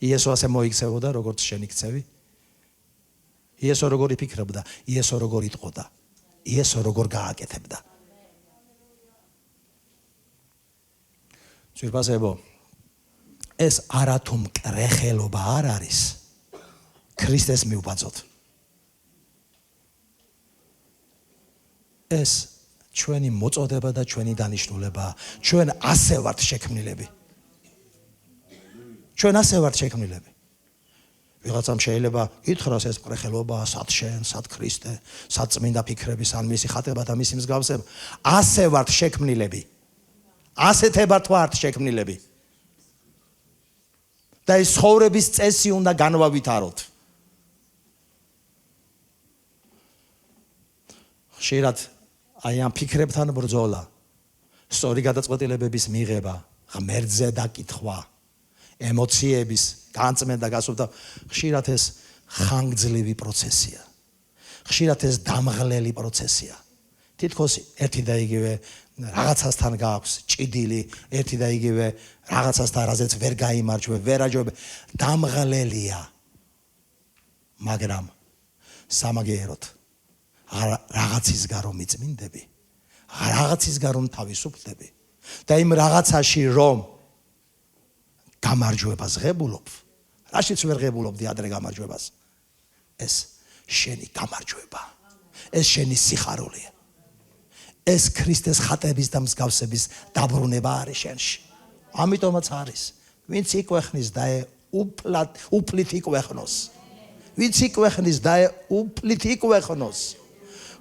იესო ასე მოიქცევოდა, როგორც შენ იქცევი? იესო როგორ იფიქრებდა? იესო როგორ იტყოდა? იესო როგორ გააკეთებდა? ძვირფასებო, ეს არათუ მკრეხელობა არ არის ქრისტეს მივბაძოთ. ეს ჩვენი მოწოდება და ჩვენი დანიშნულება. ჩვენ ასე ვართ შექმნილები. ჩვენ ასე ვართ შექმნილები. ვიღაცამ შეიძლება ითხრას ეს მკრეხელობა, სად შენ, სად ქრისტე, სად წმინდა ფიქრების ან მისი ხატება და მისი მსგავსება. ასე ვართ შექმნილები. ასეთებად ვართ შექმნილები. და ეს ცხოვრების წესი უნდა განვავითაროთ. ხშირად აი ამ ფიქრებთან ბრძოლა, სწორი გადაწყვეტილებების მიღება, ღმერთზე დაკითხვა, ემოციების განწმენდა, გასუფთა, ხშირად ეს ხანგრძლივი პროცესია. ხშირად ეს დამღლელი პროცესია. თითქოს ერთი და იგივე რაღაცასთან გააქვს ჭიდილი, ერთი და იგივე რაღაცასთან, რაზეც ვერ გაიმარჯვებ, ვერ აჯობ, დამღლელია. მაგრამ სამაგიეროდ რაღაცის გარო მიწმინდები, რაღაცის გარო თავისუფლდები და იმ რაღაცაში რომ გამარჯვებას ღებულობ, რაშიც ვერ ღებულობდი ადრე გამარჯვებას, ეს შენი გამარჯვება, ეს შენი სიხარულია. ეს ქრისტეს ხატების და მსგავსების დაბრუნება არის შენში. ამიტომაც არის, ვინც იკვეხნის და უფლით იკვეხნოს. ვინც იკვეხნის და უფლით იკვეხნოს.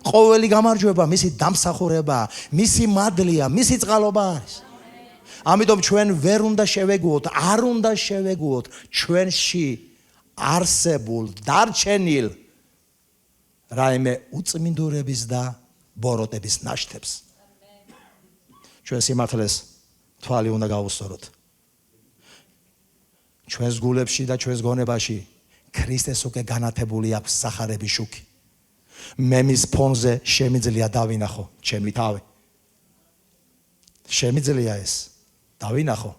ყოველი გამარჯვება მისი დამსახურებაა, მისი მადლია, მისი წყალობა არის. ამიტომ ჩვენ ვერ უნდა შევეგუოთ, არ უნდა შევეგუოთ ჩვენში არსებულ დარჩენილ რაიმე უწმინდურების და ბოროტების ნაშთებს. ჩვენ სიმართლეს თვალი უნდა გავუსწოროთ. ჩვენს გულებში და ჩვენს გონებაში ქრისტეს უკვე განათებული აქვს სახარების შუქი. მე მის ფონზე შემიძლია დავინახო ჩემი თავი. შემიძლია ეს დავინახო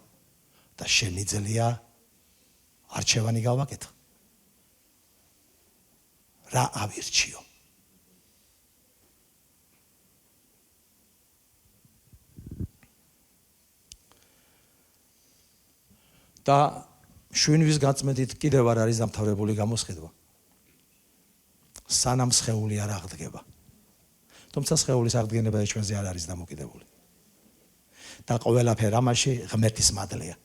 და შემიძლია არჩევანი გავაკეთო. რა ავირჩიო? და შვენვის გაწმენდით კიდევ არ არის დამთავრებული გამოსყიდვა. სანამ სხეული არ აღდგება. თუმცა სხეულის აღდგენება ჩვენზე არ არის დამოკიდებული. და ყველაფერი ამაში ღმერთის მადლია.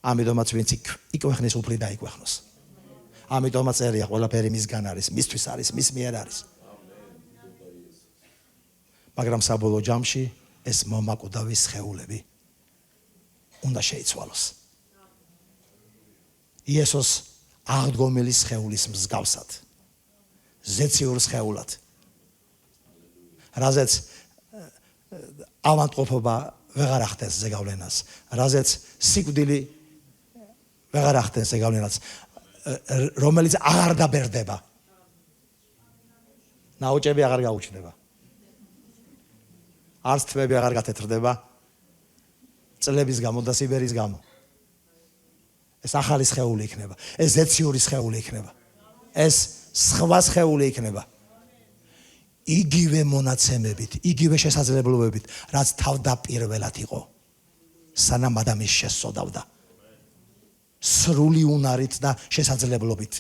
ამიტომაც ვინც იკვეხნის უფლით დაიკვეხნოს. ამიტომაც წერია ყველაფერი მისგან არის, მისთვის არის, მის მიერ არის. მაგრამ საბოლოო ჯამში ეს მომაკვდავი სხეულები უნდა შეიცვალოს. იესოს აღდგომელი სხეულის მსგავსად. ზეციურ სხეულად. რაზეც ავადმყოფობა ვეღარ ახდენს ზეგავლენას, რაზეც სიკვდილი ვეღარ ახდენს ზეგავლენას, რომელიც აღარ დაბერდება. ნაოჭები აღარ გაუჩნდება. არც თვეები აღარ გათეთრდება წლების გამო და სიბერის გამო. ეს ახალი სხეული იქნება, ეს ზეციური სხეული იქნება, ეს სხვა სხეული იქნება. იგივე მონაცემებით, იგივე შესაძლებლობებით, რაც თავდაპირველად იყო, სანამ ადამიანს შესწოდავდა. სრული უნარით და შესაძლებლობით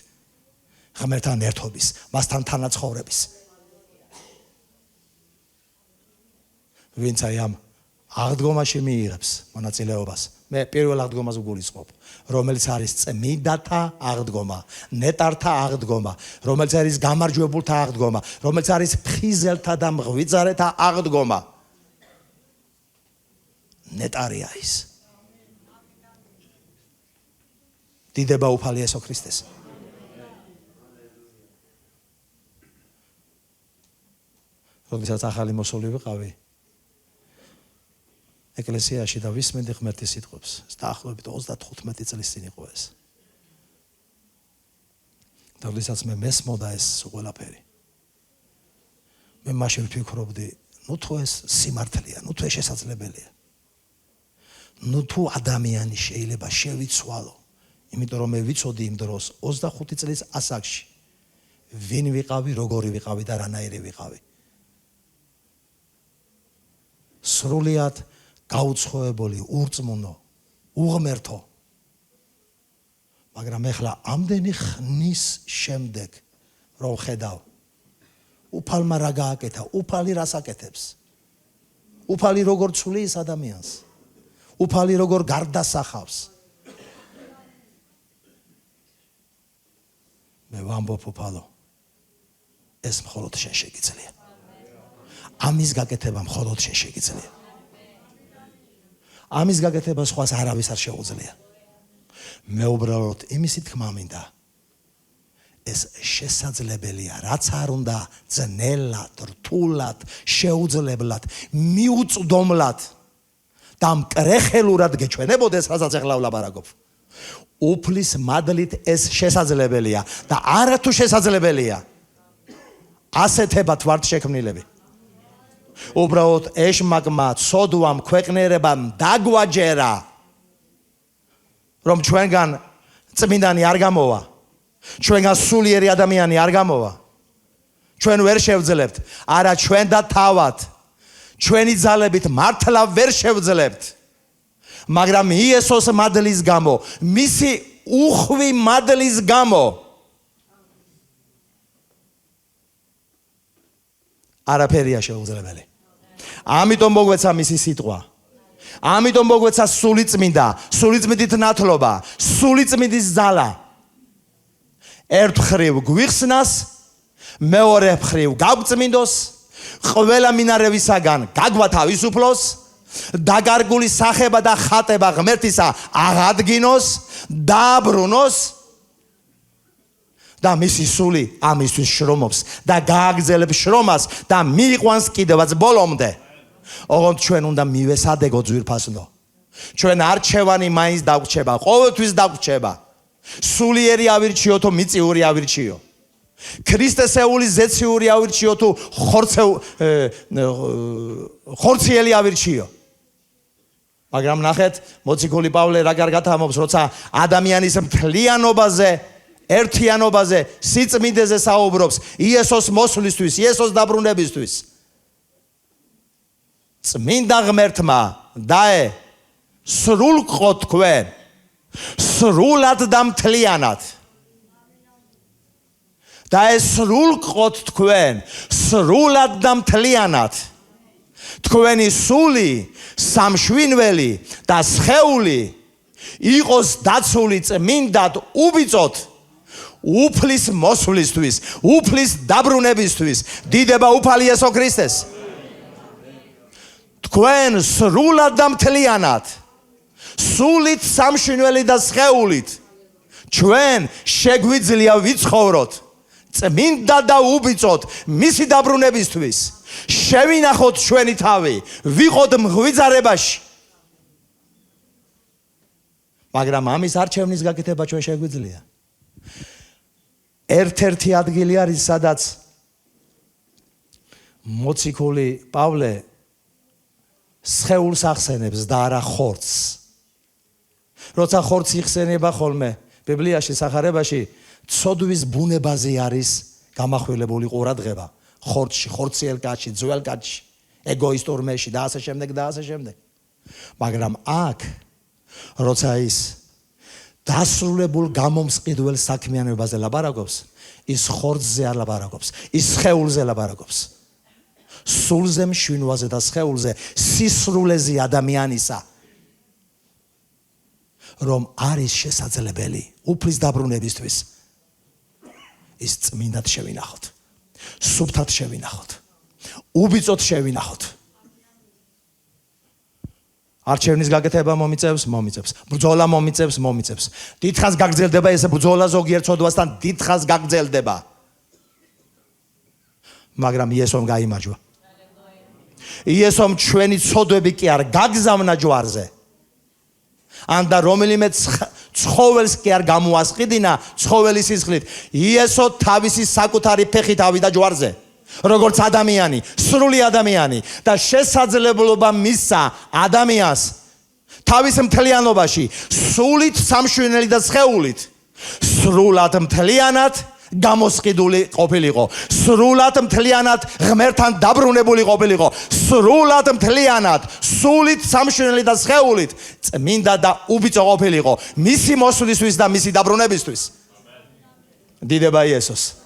ღმერთთან ერთობის, მასთან თანაცხოვრების. ვინც აი ამ აღდგომაში მიიღებს მონაწილეობას, მე პირველ აღდგომას ვგულისხმობ, რომელიც არის წმინდათა აღდგომა, ნეტართა აღდგომა, რომელიც არის გამარჯვებულთა აღდგომა, რომელიც არის ფხიზელთა და მღვიძარეთა აღდგომა. ნეტარია ის. დიდება უფალი იესო ქრისტეს. როდესაც ახალი მოსული ვიყავი ეკლესიაში და ვისმენდი ღმერთის სიტყვებს, დაახლოებით 35 წლის წინ იყო ეს. და როდესაც მე მესმოდა ეს ყველაფერი, მე მაშინ ვფიქრობდი, ნუ თუ ეს სიმართლეა, ნუ თუ ეს შესაძლებელია, ნუ თუ ადამიანი შეიძლება შევიცვალო, იმიტომ რომ მე ვიცოდი იმ დროს 25 წლის ასაკში ვინ ვიყავი, როგორი ვიყავი და რანაირი ვიყავი. სრულიად გაუცხოებული, ურწმუნო, უღმერთო. მაგრამ ეხლა ამდენი ხნის შემდეგ რომ ხედავ, უფალმა რა გააკეთა, უფალი რას აკეთებს? უფალი როგორ ცვლის ადამიანს? უფალი როგორ გარდასახავს? მე ვამბობ უფალო, ეს მხოლოდ შენ შეგიძლია. ამის გაკეთება მხოლოდ შენ შეგიძლია. ამის გაკეთება სხვას არავის არ შეუძლია. მე უბრალოდ იმისი თქმა მინდა, ეს შესაძლებელია, რაც არ უნდა ძნელად, რთულად, შეუძლებლად, მიუწვდომლად და მკრეხელურად გეჩვენებოდეს, რასაც ახლა ვლაპარაკობ. უფლის მადლით ეს შესაძლებელია და არათუ შესაძლებელია. ასეთებად ვართ შექმნილები. უბრალოდ ეშმაკმა, ცოდვამ, ქვეყნიერებამ დაგვაჯერა, რომ ჩვენგან წმინდანი არ გამოვა, ჩვენგან სულიერი ადამიანი არ გამოვა. ჩვენ ვერ შევძლებთ, არა ჩვენ და თავად, ჩვენი ძალებით მართლა ვერ შევძლებთ. მაგრამ იესოს მადლის გამო, მისი უხვი მადლის გამო არაფერია შეუძლებელი. ამიტომ მოგვეცა მისი სიტყვა. ამიტომ მოგვეცა სულიწმინდა, სულიწმიდით ნათლობა, სულიწმიდის ძალა. ერთ მხრივ გვიხსნას, მეორე მხრივ გავწმინდოს, ყველა მინარევისაგან გაგვათავისუფლოს, დაგარგული სახება და ხატება ღმერთისა აღადგინოს, დააბრუნოს და მისი სული ამისთვის შრომობს და გააგრძელებს შრომას და მიიყვანს კიდევაც ბოლომდე. ოღონდ ჩვენ უნდა მივესადეგოთ ძვირფასნო. ჩვენ არჩევანი მაინც დაგვრჩება, ყოველთვის დაგვრჩება. სულიერი ავირჩიო თუ მიწიური ავირჩიო. ქრისტესეული ზეციური ავირჩიო თუ ხორციელი ავირჩიო. მაგრამ ნახეთ, მოციქული პავლე რა კარგად ამბობს, როცა ადამიანის მთლიანობაზე, ერთიანობაზე, სიწმინდეზე საუბრობს, იესოს მოსვლისთვის, იესოს დაბრუნებისთვის. წმინდა ღმერთმა დაე სრულყო თქვენ, სრულად და მთლიანად. დაე სრულყოთ თქვენ, სრულად და მთლიანად. თქვენი სული, სამშვინველი და სხეული იყოს დაცული წმინდად უბიწოთ უფლის მოსვლისთვის, უფლის დაბრუნებისთვის. დიდება უფალი იესო ქრისტეს. თქვენ სრულად და მთლიანად, სულით, სამშვინველი და სხეულით, ჩვენ შეგვიძლია ვიცხოვროთ წმინდა და უბიწოთ მისი დაბრუნებისთვის. შევინახოთ ჩვენი თავი, ვიყოთ მღვიძარებაში. მაგრამ ამის არჩევნის გაკეთება ჩვენ შეგვიძლია. ერთ-ერთი ადგილი არის, სადაც მოციქული პავლე სხეულს ახსენებს და არა ხორცს. როცა ხორცი იხსენება ხოლმე ბიბლიაში, სახარებაში, ცოდვის ბუნებაზე არის გამახვილებული ყურადღება. ხორციელ კაცში, ძველ კაცში, ეგოისტურ მეში და ასე შემდეგ და ასე შემდეგ. მაგრამ აქ როცა ის დასრულებულ გამომსყიდველ საქმიანობაზე ლაბარაკობს, ის ხორცზე არ ლაბარაკობს, ის სხეულზე ლაბარაკობს. სულზე, მშვენივრაზე და სხეულზე, სისრულეზე ადამიანისა, რომ არის შესაძლებელი უფლის დაბრუნებისთვის, ის წმინდად შევინახოთ, სუფთად შევინახოთ, უბიწოთ შევინახოთ. არჩევნის გაკეთება მომიწევს, ბრძოლა მომიწევს. დიდხანს გაგრძელდება ეს ბრძოლა ზოგიერთ ცოდვასთან, დიდხანს გაგრძელდება. მაგრამ იესომ გაიმარჯვა. იესომ ჩვენი ცოდვები კი არ გაგზავნა ჯვარზე. ან და რომელიმე ცხოველს კი არ გამოასყიდინა ცხოველის სისხლით. იესო თავისი საკუთარი ფეხით ავიდა ჯვარზე. როგორც ადამიანი, სრული ადამიანი და შესაძლებლობა მისცა ადამიანს თავის მთლიანობაში, სულით, სამშვენელი და სხეულით, სრულად მთლიანად გამოსყიდული ყოფილიყო, სრულად მთლიანად ღმერთთან დაბრუნებული ყოფილიყო, სრულად მთლიანად, სულით, სამშვენელი და სხეულით, წმინდა და უბიწო ყოფილიყო, მისი მოსვლისთვის და მისი დაბრუნებისთვის. დიდება იესოს.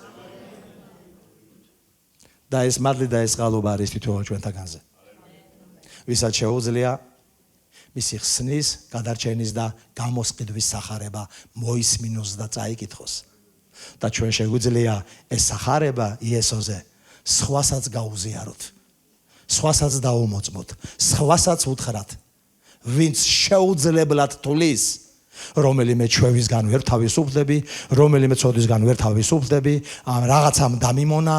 და ეს მადლი და ეს წყალობა არის თითოეულ ჩვენთაგანზე. ვისაც შეუძლია მისი ხსნის, გადარჩენის და გამოსყიდვის სახარება მოისმინოს და წაიკითხოს. და ჩვენ შეგვიძლია ეს სახარება იესოზე სხვასაც გაუზიაროთ, სხვასაც დაუმოწმოთ, სხვასაც უთხრათ, ვინც შეუძლებლად თulis, რომელიმე ჩვევისგან ვერ თავისუფლდები, რომელიმე ცოდვისგან ვერ თავისუფლდები, რაღაცამ დამიმონა,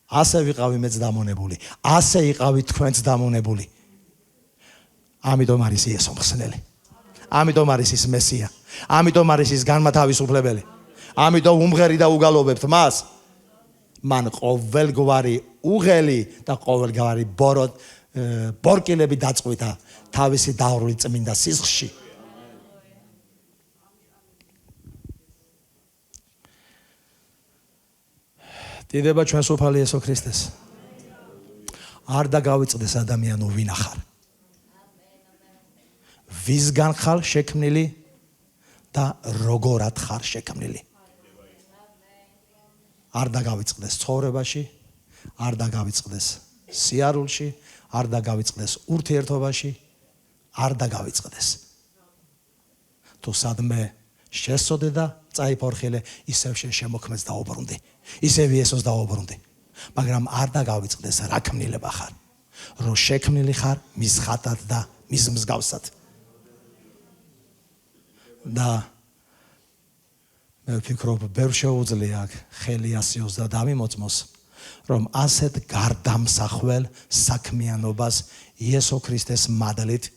ასე ვიყავი მეც დამონებული, ასე იყავი თქვენც დამონებული. ამიტომ არის იესო მხსნელი. ამიტომ არის ის მესია. ამიტომ არის ის განმათავისუფლებელი. ამიტომ უმღერი და უგალობებთ მას. მან ყოველგვარი უღელი და ყოველგვარი ბორკილები დაწყვიტა თავისი დავრული წმინდა სისხლში. დიდება ჩვენს უფალი იესო ქრისტეს. არ დაგავიწყდეს ადამიანო ვინ ახარ. ვისგან ხარ შექმნილი და როგორად ხარ შექმნილი. არ დაგავიწყდეს ცხოვრებაში, არ დაგავიწყდეს სიარულში, არ დაგავიწყდეს ურთიერთობაში, არ დაგავიწყდეს. თუ სადმე შესწოდე და წაიფორხილე, ისევ შენ შემოქმედს დაუბრუნდი. ისევ იესოს დაუბრუნდი. მაგრამ არ დაგავიწყდეს რა ქმნილება ხარ. რომ შექმნილი ხარ მის ხატად და მის მსგავსად. და მე ვფიქრობ, ბევრ შეუძლია ხელი ასიოს და დამიმოწმოს, რომ ასეთ გარდამსახველ საქმიანობას იესო ქრისტეს მადლით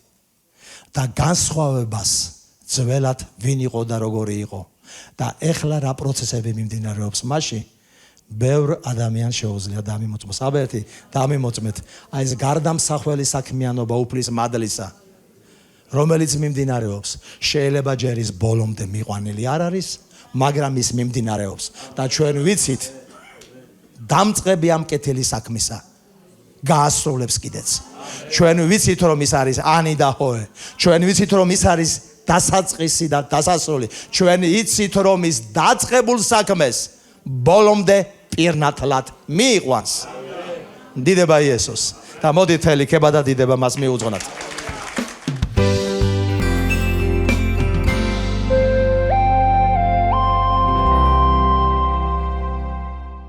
და განსხვავებას ძველად ვინ იყო და როგორი იყო და ეხლა რა პროცესები მიმდინარეობს მასში, ბევრ ადამიანს შეუძლია დამიმოწმოს. აბერტი, დამიმოწმეთ, აი ეს გარდამსახველი საქმიანობა უფლის მადლისა, რომელიც მიმდინარეობს, შეიძლება ჯერ ის ბოლომდე მიყვანილი არ არის, მაგრამ ის მიმდინარეობს და ჩვენ ვიცით დამწყები ამ კეთილი საქმისა გაასრულებს კიდეც. ჩვენ ვიცით რომ ის არის ანი და ჰოე. ჩვენ ვიცით რომ ის არის დასაწყისი და დასასრული. ჩვენ იცით რომ ის დაწყებულ საქმეს ბოლომდე პირნათლად მიიყვანს. დიდება იესოს და მოდით თელი ქება და დიდება მას მიუძღვნათ.